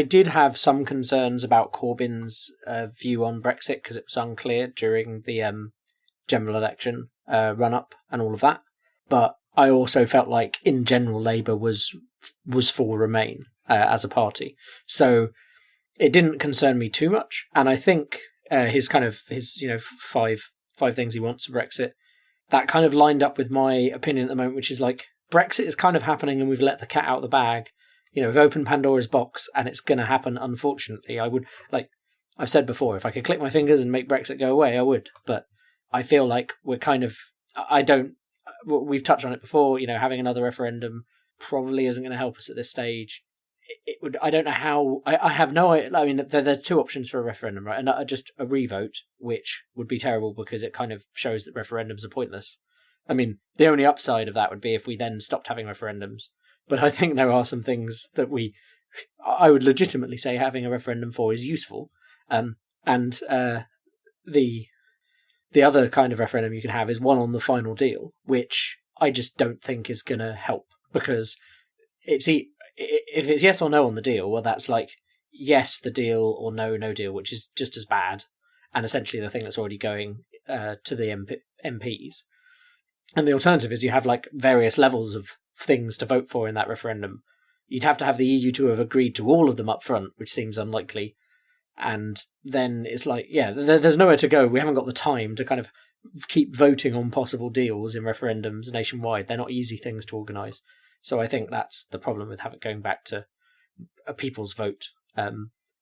S1: did have some concerns about Corbyn's view on Brexit because it was unclear during the general election run-up and all of that. But I also felt like, in general, Labour was for Remain as a party. So it didn't concern me too much. And I think his 5 things he wants for Brexit, that kind of lined up with my opinion at the moment, which is like, Brexit is kind of happening and we've let the cat out of the bag. We've opened Pandora's box and it's going to happen, unfortunately. I would, like I've said before, if I could click my fingers and make Brexit go away, I would. But I feel like we're kind of, we've touched on it before, having another referendum probably isn't going to help us at this stage. It would. I don't know how. I have no. I mean, there are 2 options for a referendum, right? And just a revote, which would be terrible because it kind of shows that referendums are pointless. I mean, the only upside of that would be if we then stopped having referendums. But I think there are some things that I would legitimately say having a referendum for is useful. And the other kind of referendum you can have is one on the final deal, which I just don't think is going to help, because if it's yes or no on the deal, well, that's like yes, the deal, or no, no deal, which is just as bad, and essentially the thing that's already going to the MPs. And the alternative is you have like various levels of things to vote for in that referendum. You'd have to have the EU to have agreed to all of them up front, which seems unlikely. And then it's like, yeah, there's nowhere to go. We haven't got the time to kind of keep voting on possible deals in referendums nationwide. They're not easy things to organise. So I think that's the problem with going back to a people's vote.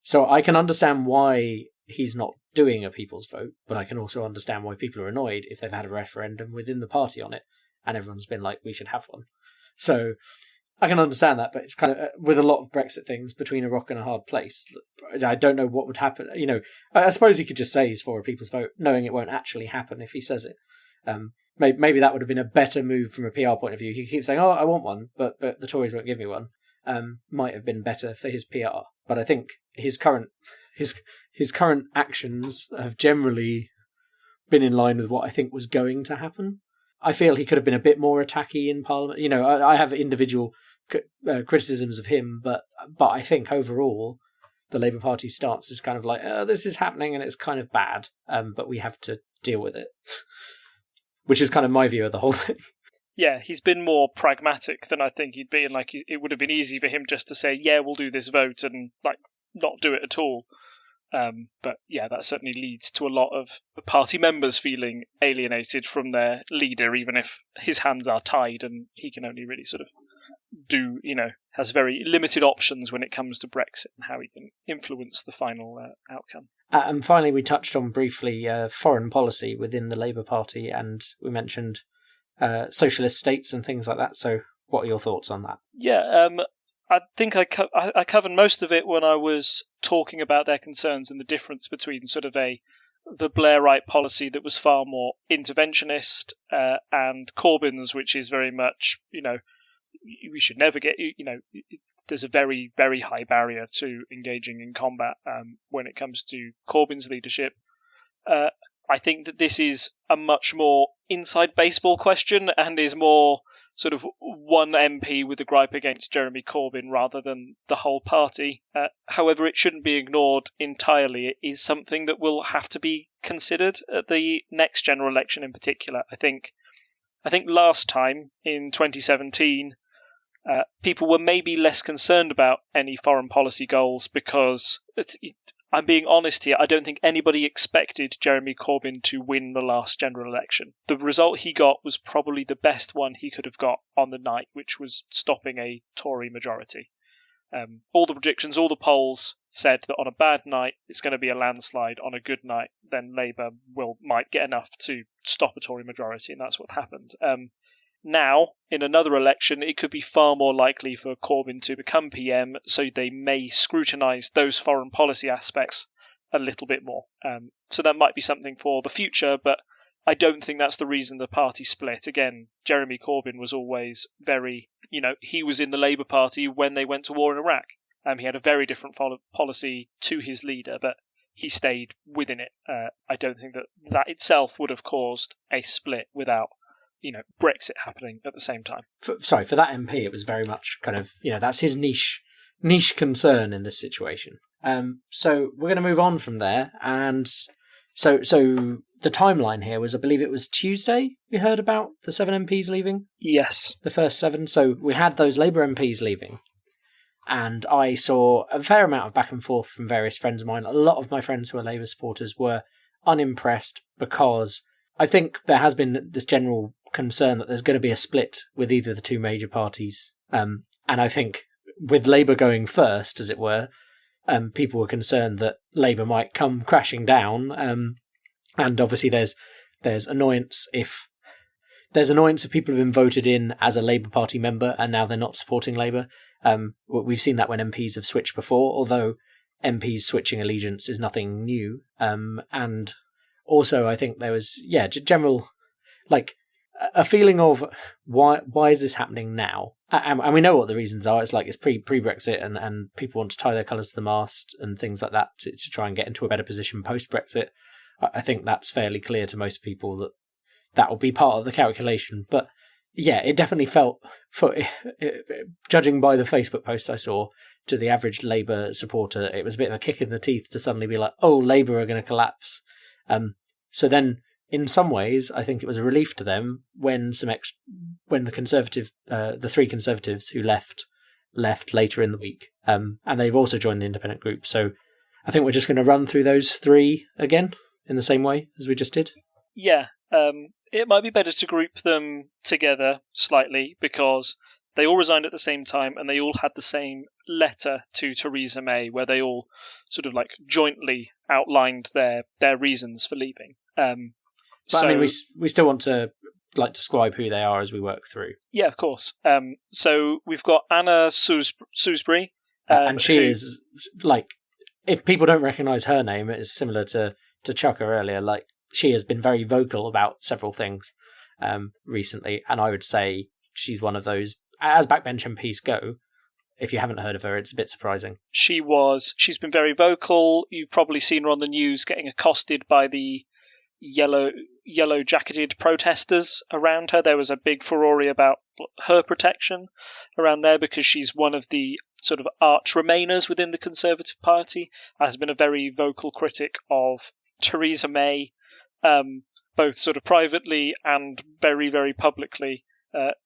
S1: So I can understand why he's not doing a people's vote, but I can also understand why people are annoyed if they've had a referendum within the party on it and everyone's been like, we should have one. So I can understand that, but it's kind of with a lot of Brexit things, between a rock and a hard place. I don't know what would happen. I suppose he could just say he's for a people's vote, knowing it won't actually happen if he says it. Maybe that would have been a better move from a PR point of view. He keeps saying, "Oh, I want one," but the Tories won't give me one. Might have been better for his PR. But I think his current actions have generally been in line with what I think was going to happen. I feel he could have been a bit more attacky in Parliament. I have individual criticisms of him, but I think overall the Labour Party's stance is kind of like, this is happening and it's kind of bad, but we have to deal with it, which is kind of my view of the whole thing.
S2: Yeah, he's been more pragmatic than I think he'd be, and it would have been easy for him just to say, yeah, we'll do this vote, and not do it at all. But yeah, that certainly leads to a lot of the party members feeling alienated from their leader, even if his hands are tied and he can only really sort of has very limited options when it comes to Brexit and how he can influence the final outcome.
S1: And finally, we touched on briefly foreign policy within the Labour Party, and we mentioned socialist states and things like that. So what are your thoughts on that?
S2: Yeah, I think I covered most of it when I was talking about their concerns and the difference between sort of the Blairite policy that was far more interventionist and Corbyn's, which is very much, we should never get, there's a very, very high barrier to engaging in combat when it comes to Corbyn's leadership. I think that this is a much more inside baseball question and is more sort of one MP with a gripe against Jeremy Corbyn rather than the whole party. However, it shouldn't be ignored entirely. It is something that will have to be considered at the next general election in particular. I think last time in 2017, people were maybe less concerned about any foreign policy goals because I'm being honest here, I don't think anybody expected Jeremy Corbyn to win the last general election. The result he got was probably the best one he could have got on the night, which was stopping a Tory majority. All the predictions, all the polls said that on a bad night, it's going to be a landslide. On a good night, then Labour might get enough to stop a Tory majority, and that's what happened. Now, in another election, it could be far more likely for Corbyn to become PM, so they may scrutinise those foreign policy aspects a little bit more. So that might be something for the future, but I don't think that's the reason the party split. Again, Jeremy Corbyn was always very, he was in the Labour Party when they went to war in Iraq. He had a very different policy to his leader, but he stayed within it. I don't think that itself would have caused a split without Brexit happening at the same time.
S1: For that MP, it was very much kind of, that's his niche concern in this situation. So we're going to move on from there. And so the timeline here was, I believe it was Tuesday we heard about the 7 MPs leaving?
S2: Yes.
S1: The first 7. So we had those Labour MPs leaving. And I saw a fair amount of back and forth from various friends of mine. A lot of my friends who are Labour supporters were unimpressed because I think there has been this general concern that there's going to be a split with either of the two major parties. And I think with Labour going first, as it were, people were concerned that Labour might come crashing down. And obviously there's annoyance if people have been voted in as a Labour Party member and now they're not supporting Labour. We've seen that when MPs have switched before, although MPs switching allegiance is nothing new. And also I think there was, general, a feeling of why is this happening now? And we know what the reasons are. It's it's pre-Brexit and people want to tie their colours to the mast and things like that to try and get into a better position post-Brexit. I think that's fairly clear to most people that will be part of the calculation. But yeah, it definitely felt, judging by the Facebook post I saw, to the average Labour supporter, it was a bit of a kick in the teeth to suddenly be like, oh, Labour are going to collapse. So then, in some ways, I think it was a relief to them when the 3 Conservatives who left later in the week, and they've also joined the independent group. So I think we're just going to run through those 3 again in the same way as we just did.
S2: Yeah, it might be better to group them together slightly because they all resigned at the same time and they all had the same letter to Theresa May where they all sort of jointly outlined their reasons for leaving.
S1: But I mean, we still want to describe who they are as we work through.
S2: Yeah, of course. So we've got Anna Sewsbury.
S1: And she is, if people don't recognise her name, it's similar to Chucker earlier. She has been very vocal about several things recently, and I would say she's one of those, as backbench MPs go, if you haven't heard of her, it's a bit surprising.
S2: She's been very vocal. You've probably seen her on the news getting accosted by the yellow jacketed protesters around her. There was a big furore about her protection around there because she's one of the sort of arch remainers within the Conservative Party, has been a very vocal critic of Theresa May, both sort of privately and very, very publicly.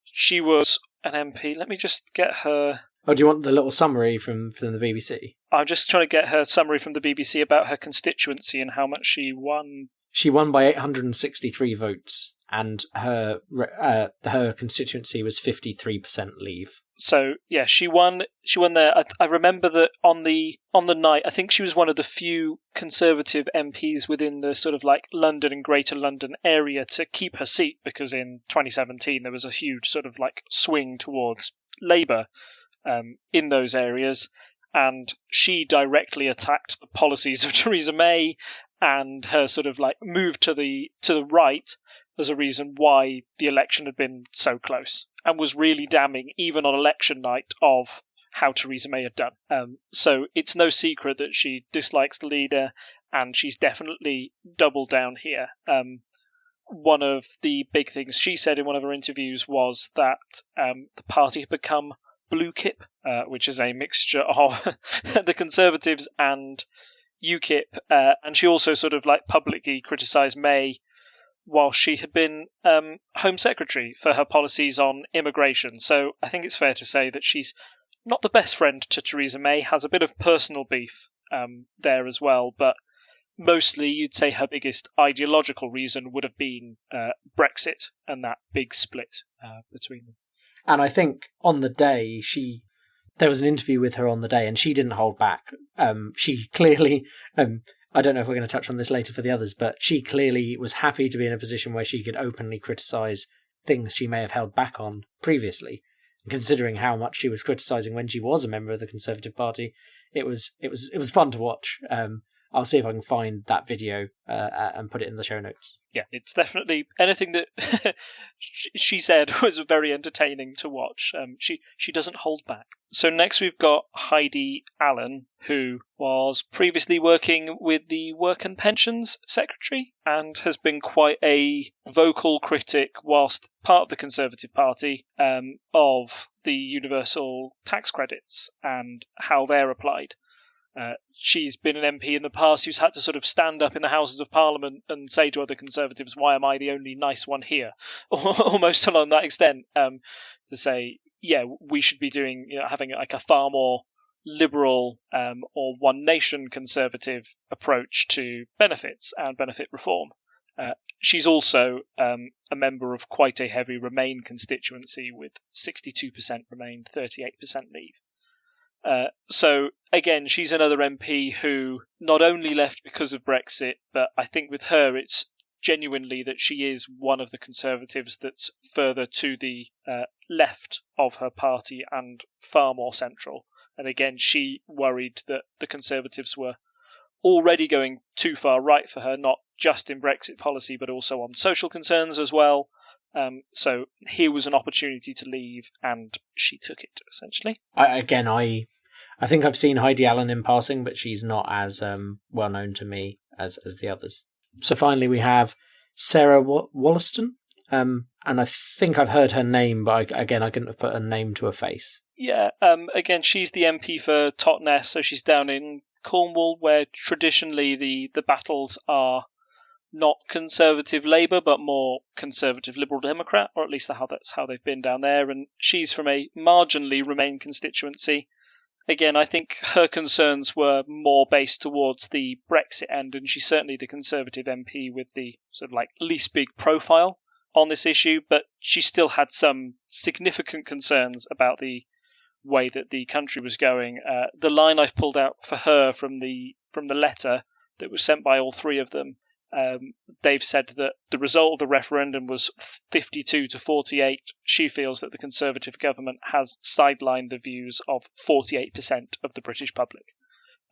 S2: She was an MP. Let me just get her
S1: Oh, do you want the little summary from the BBC?
S2: I'm just trying to get her summary from the BBC about her constituency and how much she won.
S1: She won by 863 votes, and her constituency was 53% Leave.
S2: So yeah, she won. She won there. I remember that on the night. I think she was one of the few Conservative MPs within the sort of like London and Greater London area to keep her seat, because in 2017 there was a huge sort of like swing towards Labour in those areas, and she directly attacked the policies of Theresa May and her sort of like move to the right as a reason why the election had been so close, and was really damning even on election night of how Theresa May had done. So it's no secret that she dislikes the leader, and she's definitely doubled down here. One of the big things she said in one of her interviews was that the party had become Blue Kip, which is a mixture of the Conservatives and UKIP, and she also sort of like publicly criticised May while she had been Home Secretary for her policies on immigration. So I think it's fair to say that she's not the best friend to Theresa May, has a bit of personal beef there as well, but mostly you'd say her biggest ideological reason would have been Brexit and that big split between them.
S1: And I think on the day, there was an interview with her on the day, and she didn't hold back. She clearly, I don't know if we're going to touch on this later for the others, but she clearly was happy to be in a position where she could openly criticise things she may have held back on previously. And considering how much she was criticising when she was a member of the Conservative Party, it was fun to watch. I'll see if I can find that video and put it in the show notes.
S2: Yeah, it's definitely anything that she said was very entertaining to watch. She doesn't hold back. So next we've got Heidi Allen, who was previously working with the Work and Pensions Secretary and has been quite a vocal critic, whilst part of the Conservative Party, of the universal tax credits and how they're applied. She's been an MP in the past who's had to sort of stand up in the Houses of Parliament and say to other Conservatives, why am I the only nice one here? Almost along that extent, to say, yeah, we should be doing, having like a far more liberal or one nation Conservative approach to benefits and benefit reform. She's also a member of quite a heavy Remain constituency with 62% Remain, 38% Leave. So again, she's another MP who not only left because of Brexit, but I think with her it's genuinely that she is one of the Conservatives that's further to the left of her party and far more central. And again, she worried that the Conservatives were already going too far right for her, not just in Brexit policy, but also on social concerns as well. So here was an opportunity to leave, and she took it, essentially.
S1: I think I've seen Heidi Allen in passing, but she's not as well known to me as the others. So finally we have Sarah Wollaston, and I think I've heard her name, but I couldn't have put a name to a face.
S2: Yeah, again, she's the MP for Totnes, so she's down in Cornwall, where traditionally the battles are not Conservative Labour, but more Conservative Liberal Democrat, or at least that's how they've been down there. And she's from a marginally Remain constituency. Again, I think her concerns were more based towards the Brexit end, and she's certainly the Conservative MP with the sort of like least big profile on this issue, but she still had some significant concerns about the way that the country was going. The line I've pulled out for her from the letter that was sent by all three of them, they've said that the result of the referendum was 52 to 48. She feels that the Conservative government has sidelined the views of 48% of the British public.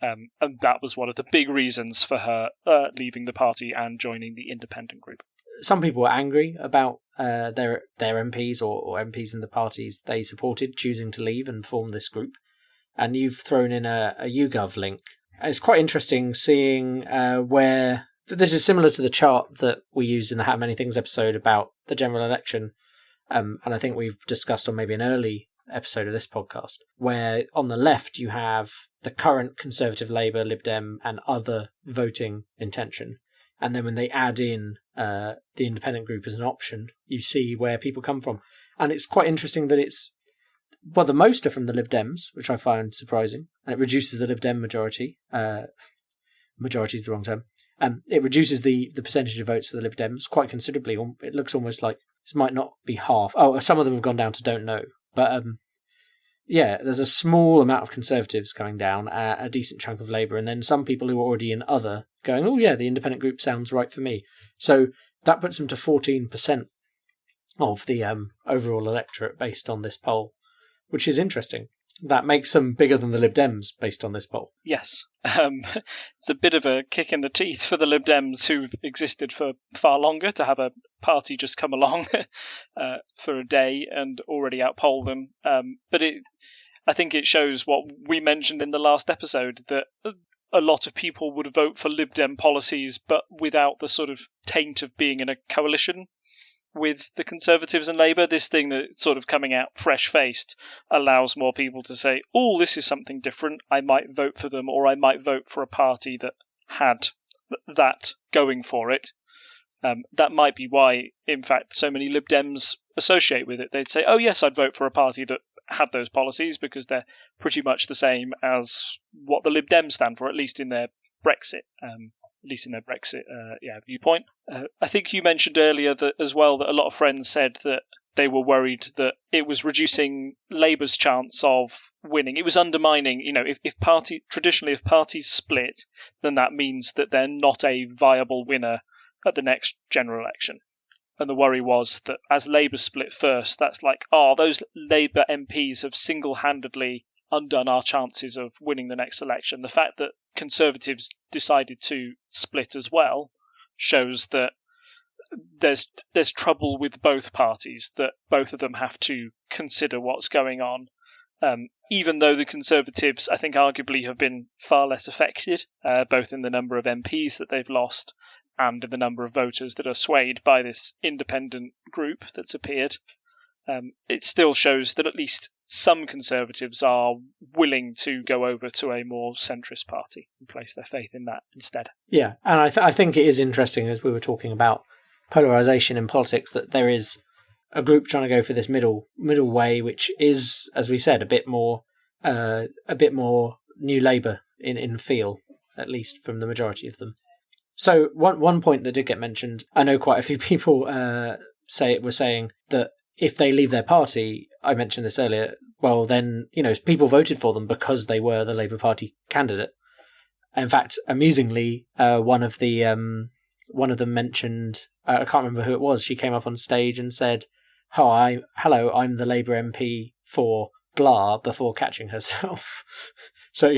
S2: And that was one of the big reasons for her leaving the party and joining the independent group.
S1: Some people were angry about their MPs or MPs in the parties they supported choosing to leave and form this group. And you've thrown in a YouGov link. It's quite interesting seeing where... This is similar to the chart that we used in the How Many Things episode about the general election, and I think we've discussed on maybe an early episode of this podcast, where on the left you have the current Conservative, Labour, Lib Dem and other voting intention, and then when they add in the independent group as an option, you see where people come from. And it's quite interesting that Well, the most are from the Lib Dems, which I find surprising, and it reduces the Lib Dem majority. Majority is the wrong term. It reduces the percentage of votes for the Lib Dems quite considerably. It looks almost like this might not be half. Oh, some of them have gone down to don't know. But yeah, there's a small amount of Conservatives coming down, a decent chunk of Labour, and then some people who are already in other going, oh yeah, the independent group sounds right for me. So that puts them to 14% of the overall electorate based on this poll, which is interesting. That makes them bigger than the Lib Dems based on this poll.
S2: Yes. It's a bit of a kick in the teeth for the Lib Dems, who've existed for far longer, to have a party just come along for a day and already outpoll them. But I think it shows what we mentioned in the last episode, that a lot of people would vote for Lib Dem policies, but without the sort of taint of being in a coalition with the Conservatives and Labour. This thing that's sort of coming out fresh-faced allows more people to say, oh, this is something different, I might vote for them, or I might vote for a party that had that going for it. That might be why, in fact, so many Lib Dems associate with it. They'd say, oh yes, I'd vote for a party that had those policies, because they're pretty much the same as what the Lib Dems stand for, at least in their Brexit viewpoint. I think you mentioned earlier that as well, that a lot of friends said that they were worried that it was reducing Labour's chance of winning. It was undermining, if parties split, then that means that they're not a viable winner at the next general election. And the worry was that as Labour split first, that's like, those Labour MPs have single-handedly undone our chances of winning the next election. The fact that Conservatives decided to split as well shows that there's trouble with both parties, that both of them have to consider what's going on. Even though the Conservatives, I think, arguably have been far less affected, both in the number of MPs that they've lost and in the number of voters that are swayed by this independent group that's appeared. It still shows that at least some Conservatives are willing to go over to a more centrist party and place their faith in that instead.
S1: Yeah, and I think it is interesting, as we were talking about polarisation in politics, that there is a group trying to go for this middle way, which is, as we said, a bit more New Labour in feel, at least from the majority of them. So one point that did get mentioned, I know quite a few people were saying that if they leave their party, I mentioned this earlier, well then, people voted for them because they were the Labour Party candidate. In fact, amusingly, one of them mentioned, I can't remember who it was, she came up on stage and said, hello, I'm the Labour MP for blah, before catching herself. So,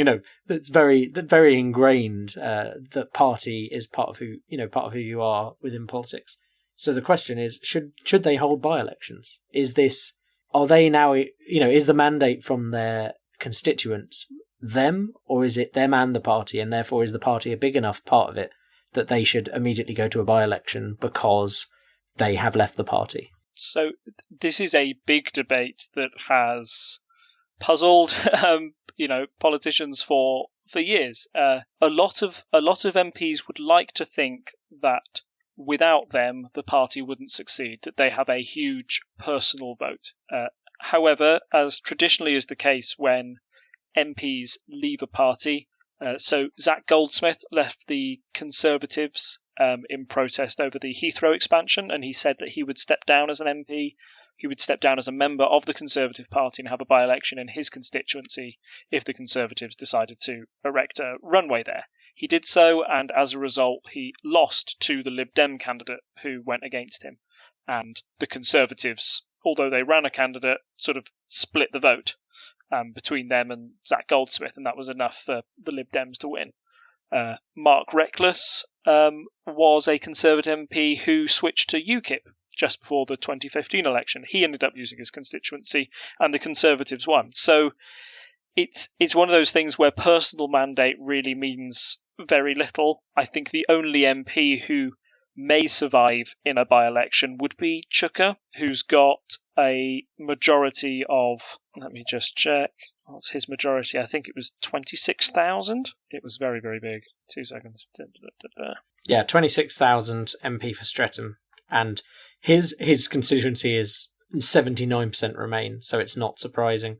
S1: it's very ingrained that party is part of who you are within politics. So the question is, should they hold by-elections? Is the mandate from their constituents them, or is it them and the party, and therefore is the party a big enough part of it that they should immediately go to a by-election because they have left the party?
S2: So this is a big debate that has puzzled politicians for years. A lot of MPs would like to think that without them, the party wouldn't succeed, that they have a huge personal vote. However, as traditionally is the case when MPs leave a party, so Zach Goldsmith left the Conservatives in protest over the Heathrow expansion, and he said that he would step down as an MP, he would step down as a member of the Conservative Party and have a by-election in his constituency if the Conservatives decided to erect a runway there. He did so, and as a result, he lost to the Lib Dem candidate who went against him. And the Conservatives, although they ran a candidate, sort of split the vote between them and Zach Goldsmith, and that was enough for the Lib Dems to win. Mark Reckless was a Conservative MP who switched to UKIP just before the 2015 election. He ended up using his constituency, and the Conservatives won. So it's one of those things where personal mandate really means very little. I think the only MP who may survive in a by-election would be Chuka, who's got a majority of, let me just check, what's his majority? I think it was 26,000. It was very, very big. 2 seconds.
S1: Yeah, 26,000 MP for Streatham. And his constituency is 79% remain, so it's not surprising.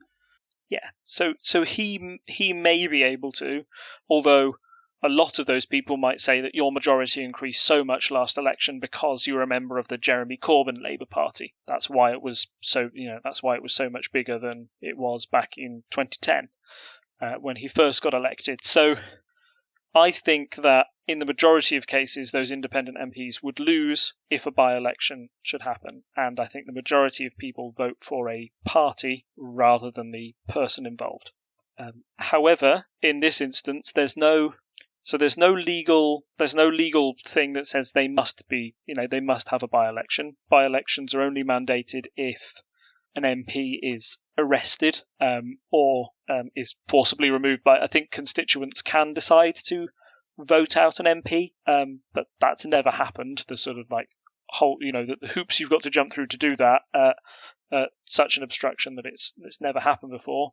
S2: Yeah, so he may be able to, although a lot of those people might say that your majority increased so much last election because you were a member of the Jeremy Corbyn Labour Party. That's why it was so much bigger than it was back in 2010 when he first got elected. So I think that in the majority of cases, those independent MPs would lose if a by-election should happen. And I think the majority of people vote for a party rather than the person involved. However, in this instance, there's no legal thing that says they must have a by-election. By-elections are only mandated if an MP is arrested or is forcibly removed by. I think constituents can decide to vote out an MP, but that's never happened. The sort of like whole, the hoops you've got to jump through to do that, such an obstruction that it's never happened before.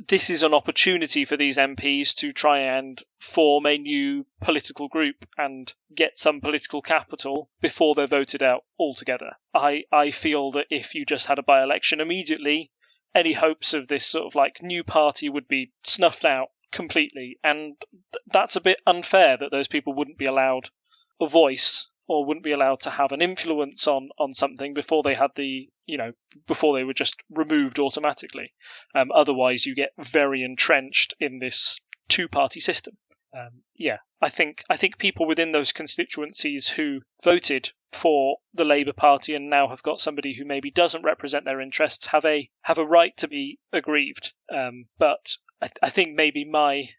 S2: This is an opportunity for these MPs to try and form a new political group and get some political capital before they're voted out altogether. I feel that if you just had a by-election immediately, any hopes of this sort of like new party would be snuffed out completely, and that's a bit unfair that those people wouldn't be allowed a voice or wouldn't be allowed to have an influence on something before they had before they were just removed automatically. Otherwise, you get very entrenched in this two-party system. I think people within those constituencies who voted for the Labour Party and now have got somebody who maybe doesn't represent their interests have a right to be aggrieved. But I think maybe my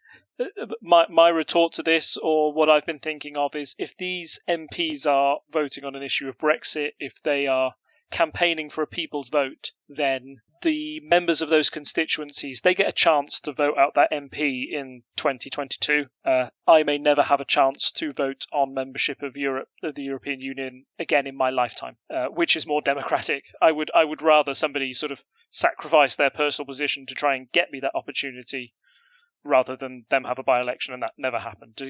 S2: retort to this, or what I've been thinking of, is if these MPs are voting on an issue of Brexit, if they are campaigning for a people's vote, then the members of those constituencies, they get a chance to vote out that MP in 2022. I may never have a chance to vote on membership of the European Union again in my lifetime, which is more democratic. I would rather somebody sort of sacrifice their personal position to try and get me that opportunity rather than them have a by-election and that never happened.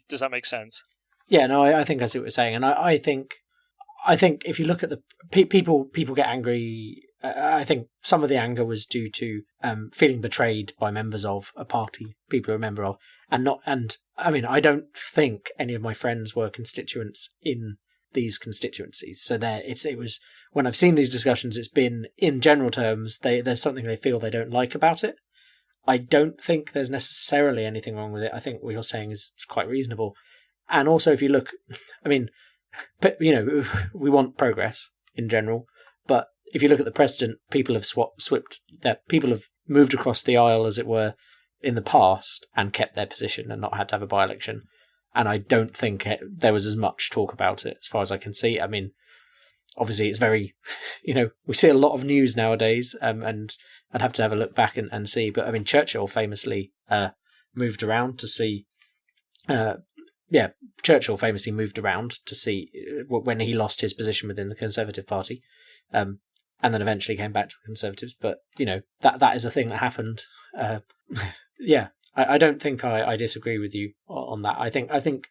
S2: Does that make sense?
S1: Yeah, no, I think I see what you're saying. And I think if you look at the people get angry. I think some of the anger was due to feeling betrayed by members of a party people are a member of, and I mean, I don't think any of my friends were constituents in these constituencies. So it was when I've seen these discussions, it's been in general terms there's something they feel they don't like about it. I don't think there's necessarily anything wrong with it. I think what you're saying is quite reasonable. And also, if you look, I mean, we want progress in general, but if you look at the precedent, people have moved across the aisle, as it were, in the past and kept their position and not had to have a by-election. And I don't think there was as much talk about it, as far as I can see. I mean, obviously, it's very, we see a lot of news nowadays, and I'd have to have a look back and see. But I mean, Churchill famously moved around to see. Churchill famously moved around to see when he lost his position within the Conservative Party, and then eventually came back to the Conservatives. But that is a thing that happened. I don't think I disagree with you on that. I think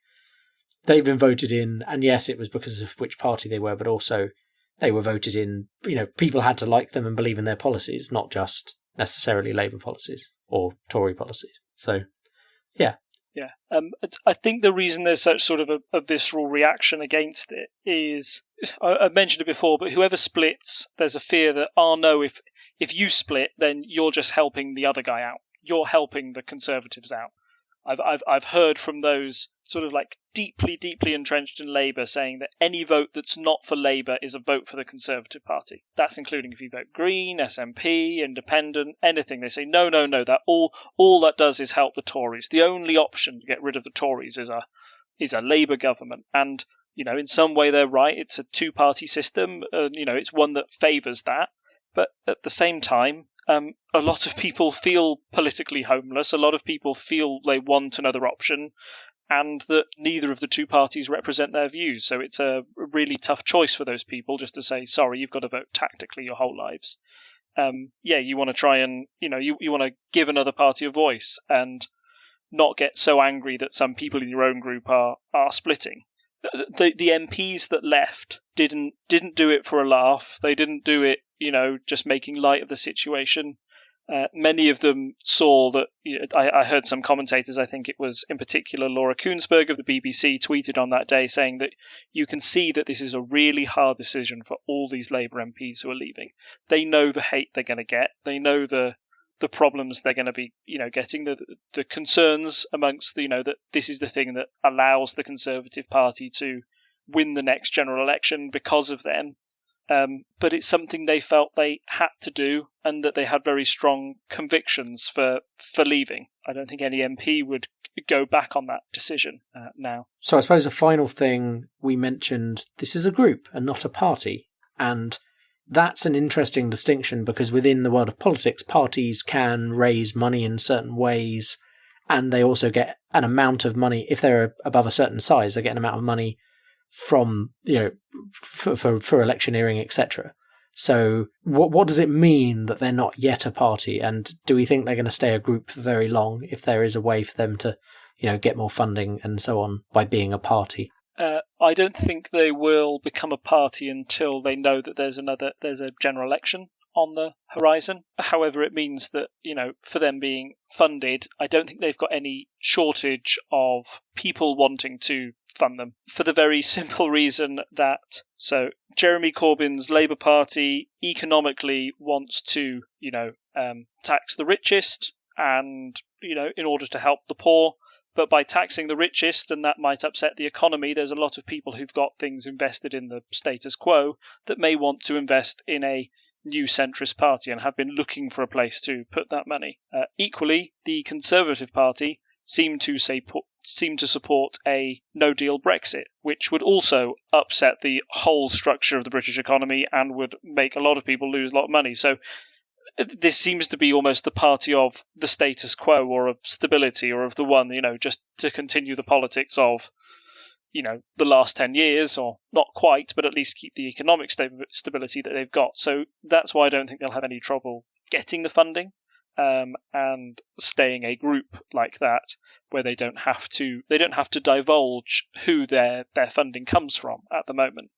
S1: they've been voted in, and yes, it was because of which party they were, but also they were voted in. People had to like them and believe in their policies, not just necessarily Labour policies or Tory policies. So, yeah.
S2: Yeah, I think the reason there's such sort of a visceral reaction against it is, I mentioned it before, but whoever splits, there's a fear that, if you split, then you're just helping the other guy out. You're helping the Conservatives out. I've heard from those sort of like deeply, deeply entrenched in Labour saying that any vote that's not for Labour is a vote for the Conservative Party. That's including if you vote Green, SNP, Independent, anything. They say no. That all that does is help the Tories. The only option to get rid of the Tories is a Labour government. And in some way they're right. It's a two-party system. It's one that favours that. But at the same time, a lot of people feel politically homeless. A lot of people feel they want another option, and that neither of the two parties represent their views. So it's a really tough choice for those people just to say, sorry, you've got to vote tactically your whole lives. You want to try and, you want to give another party a voice and not get so angry that some people in your own group are splitting. the MPs that left didn't do it for a laugh. They didn't do it, just making light of the situation. Many of them saw that. I heard some commentators, I think it was in particular Laura Koonsberg of the BBC, tweeted on that day saying that you can see that this is a really hard decision for all these Labour MPs who are leaving. They know the hate they're going to get. They know the problems they're going to be, getting, the concerns amongst, that this is the thing that allows the Conservative Party to win the next general election because of them. But it's something they felt they had to do and that they had very strong convictions for leaving. I don't think any MP would go back on that decision now.
S1: So I suppose a final thing, we mentioned this is a group and not a party. And that's an interesting distinction because within the world of politics, parties can raise money in certain ways and they also get an amount of money. If they're above a certain size, they get an amount of money from, for electioneering, etc. So what does it mean that they're not yet a party? And do we think they're going to stay a group for very long if there is a way for them to, get more funding and so on by being a party?
S2: I don't think they will become a party until they know that there's a general election on the horizon. However, it means that, for them being funded, I don't think they've got any shortage of people wanting to fund them, for the very simple reason that, Jeremy Corbyn's Labour Party economically wants to, tax the richest and, in order to help the poor. But by taxing the richest, and that might upset the economy, there's a lot of people who've got things invested in the status quo that may want to invest in a new centrist party and have been looking for a place to put that money. Equally, the Conservative Party seem to support a no-deal Brexit, which would also upset the whole structure of the British economy and would make a lot of people lose a lot of money. So this seems to be almost the party of the status quo or of stability or of the one, just to continue the politics of, the last 10 years, or not quite, but at least keep the economic stability that they've got. So that's why I don't think they'll have any trouble getting the funding and staying a group like that where they don't have to divulge who their funding comes from at the moment.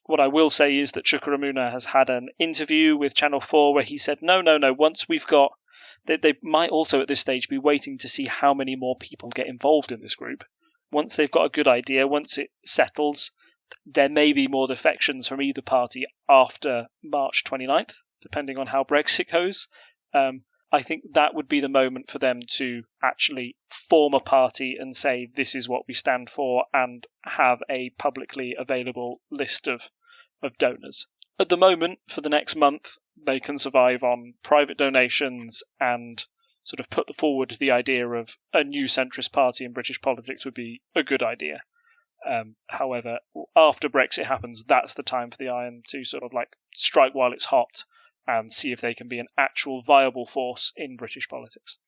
S2: What I will say is that Chukwuemeka has had an interview with Channel 4 where he said, no, once we've got... They might also at this stage be waiting to see how many more people get involved in this group. Once they've got a good idea, once it settles, there may be more defections from either party after March 29th, depending on how Brexit goes. I think that would be the moment for them to actually form a party and say this is what we stand for and have a publicly available list of donors. At the moment, for the next month, they can survive on private donations and sort of put forward the idea of a new centrist party in British politics would be a good idea. However, after Brexit happens, that's the time for the iron to sort of like strike while it's hot and see if they can be an actual viable force in British politics.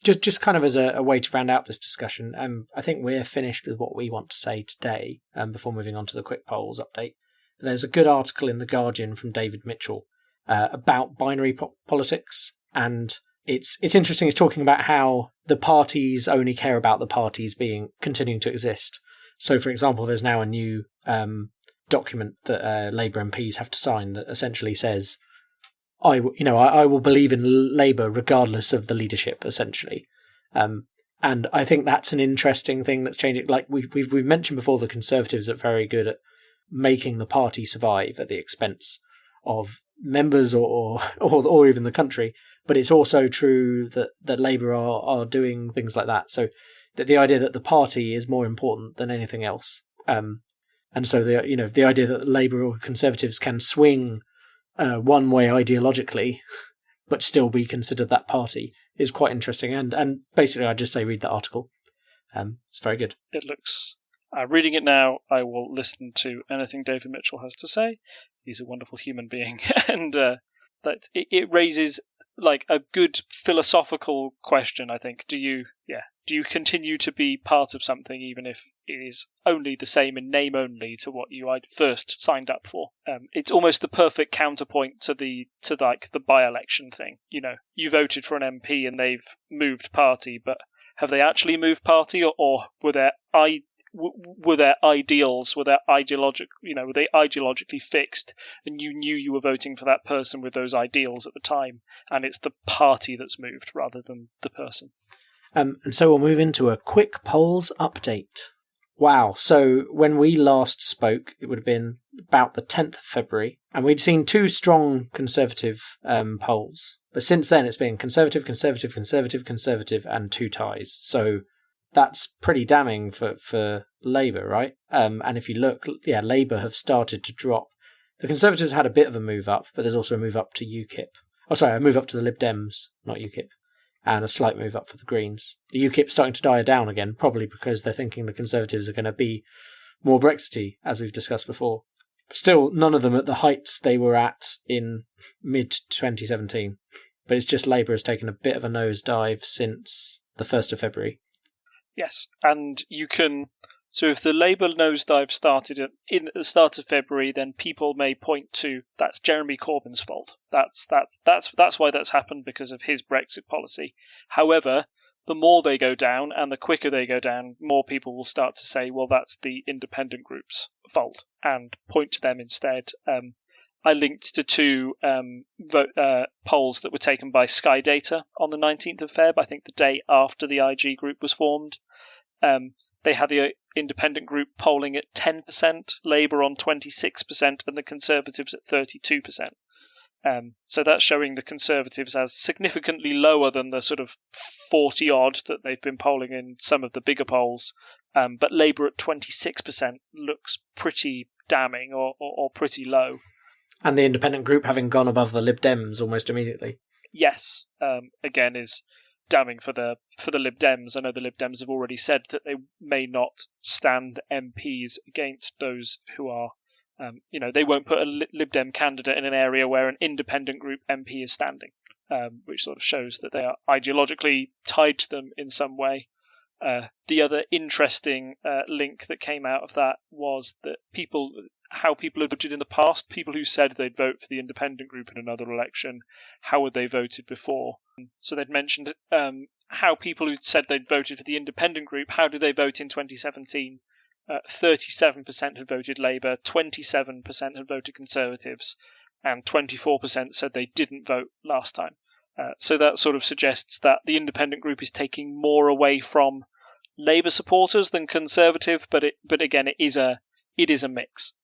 S1: Just kind of as a way to round out this discussion, I think we're finished with what we want to say today before moving on to the quick polls update. There's a good article in The Guardian from David Mitchell about binary politics, and it's interesting. It's talking about how the parties only care about the parties continuing to exist. So, for example, there's now a new document that Labour MPs have to sign that essentially says, I will believe in Labour regardless of the leadership, essentially. And I think that's an interesting thing that's changing. Like we've mentioned before, the Conservatives are very good at making the party survive at the expense of members or even the country. But it's also true that Labour are doing things like that. So that the idea that the party is more important than anything else. And so the idea that Labour or Conservatives can swing one way ideologically, but still be considered that party is quite interesting. And basically, I'd just say read the article. It's very good.
S2: It looks... reading it now, I will listen to anything David Mitchell has to say. He's a wonderful human being, and that it raises like a good philosophical question. I think. Do you continue to be part of something even if it is only the same in name only to what you first signed up for? It's almost the perfect counterpoint to the by-election thing. You voted for an MP and they've moved party, but have they actually moved party, or were there were their ideals, were they ideologically fixed, and you knew you were voting for that person with those ideals at the time, and it's the party that's moved rather than the person.
S1: And so we'll move into a quick polls update. Wow, so when we last spoke, it would have been about the 10th of February, and we'd seen 2 strong Conservative polls. But since then, it's been Conservative, Conservative, Conservative, Conservative, and 2 ties. So that's pretty damning for Labour, right? And if you look, Labour have started to drop. The Conservatives had a bit of a move up, but there's also a move up to UKIP. A move up to the Lib Dems, not UKIP. And a slight move up for the Greens. The UKIP's starting to die down again, probably because they're thinking the Conservatives are going to be more Brexity, as we've discussed before. Still, none of them at the heights they were at in mid-2017. But it's just Labour has taken a bit of a nosedive since the 1st of February.
S2: Yes, and you can... So if the Labour nosedive started at the start of February, then people may point to that's Jeremy Corbyn's fault. That's why that's happened, because of his Brexit policy. However, the more they go down and the quicker they go down, more people will start to say, well, that's the independent group's fault, and point to them instead. I linked to 2 polls that were taken by Sky Data on the 19th of Feb, I think the day after the IG group was formed. They had the independent group polling at 10%, Labour on 26%, and the Conservatives at 32%. So that's showing the Conservatives as significantly lower than the sort of 40-odd that they've been polling in some of the bigger polls. But Labour at 26% looks pretty damning or pretty low.
S1: And the independent group having gone above the Lib Dems almost immediately.
S2: Yes, again is damning for the Lib Dems. I know the Lib Dems have already said that they may not stand MPs against those who are, they won't put a Lib Dem candidate in an area where an independent group MP is standing, which sort of shows that they are ideologically tied to them in some way. The other interesting link that came out of that was that how people had voted in the past, people who said they'd vote for the independent group in another election, how had they voted before? So they'd mentioned how people who said they'd voted for the independent group, how did they vote in 2017? 37% had voted Labour, 27% had voted Conservatives, and 24% said they didn't vote last time. So that sort of suggests that the independent group is taking more away from Labour supporters than Conservative, but again, it is a mix.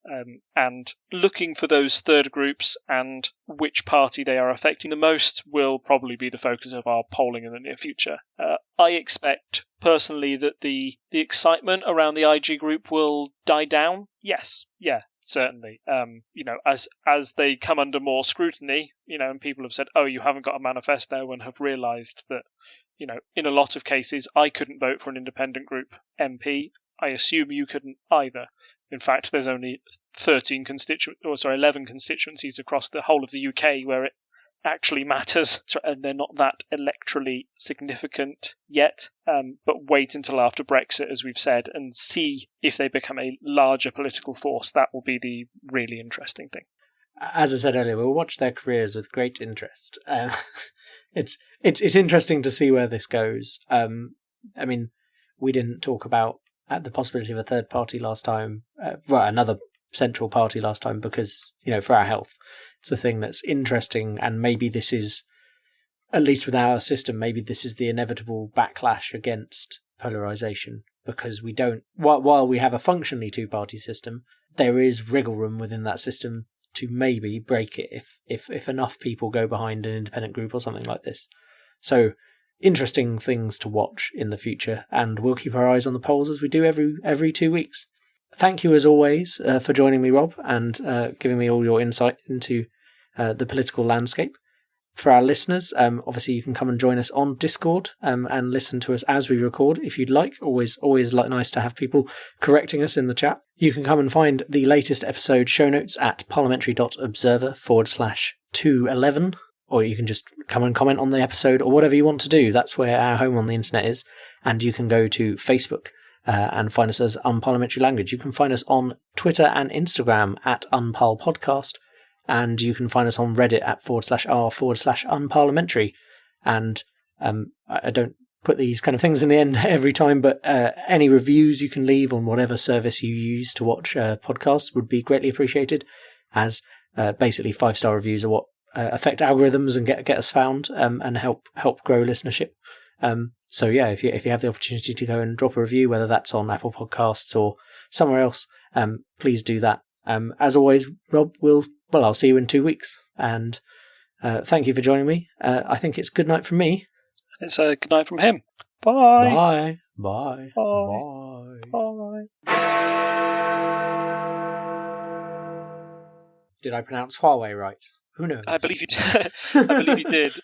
S2: And looking for those third groups and which party they are affecting the most will probably be the focus of our polling in the near future. I expect personally that the excitement around the IG group will die down. Yes, yeah, certainly. As they come under more scrutiny, and people have said, oh, you haven't got a manifesto, and have realised that, in a lot of cases, I couldn't vote for an independent group MP. I assume you couldn't either. In fact, there's only 11 constituencies across the whole of the UK where it actually matters, and they're not that electorally significant yet. But wait until after Brexit, as we've said, and see if they become a larger political force. That will be the really interesting thing.
S1: As I said earlier, we'll watch their careers with great interest. It's interesting to see where this goes. We didn't talk about the possibility of a third party last time, another central party last time, because, for our health, it's a thing that's interesting, and maybe this is, at least with our system, maybe this is the inevitable backlash against polarisation, because we don't, while we have a functionally two-party system, there is wriggle room within that system to maybe break it if enough people go behind an independent group or something like this. So, interesting things to watch in the future, and we'll keep our eyes on the polls as we do every 2 weeks. Thank you as always for joining me, Rob, and giving me all your insight into the political landscape. For our listeners, obviously you can come and join us on Discord and listen to us as we record if you'd like. Always nice to have people correcting us in the chat. You can come and find the latest episode show notes at parliamentary.observer/211. Or you can just come and comment on the episode, or whatever you want to do. That's where our home on the internet is. And you can go to Facebook and find us as Unparliamentary Language. You can find us on Twitter and Instagram at UnParlPodcast. And you can find us on Reddit at /r/unparliamentary. And I don't put these kind of things in the end every time, but any reviews you can leave on whatever service you use to watch podcasts would be greatly appreciated, as basically 5-star reviews are what affect algorithms and get us found and help grow listenership. So yeah, if you have the opportunity to go and drop a review, whether that's on Apple Podcasts or somewhere else, please do that. As always, Rob, I'll see you in 2 weeks, and thank you for joining me. I think it's good night from me.
S2: It's a good night from him. Bye.
S1: Bye. Bye.
S2: Bye.
S1: Bye. Did I pronounce Huawei right? Who knows?
S2: I believe you did. I believe you did.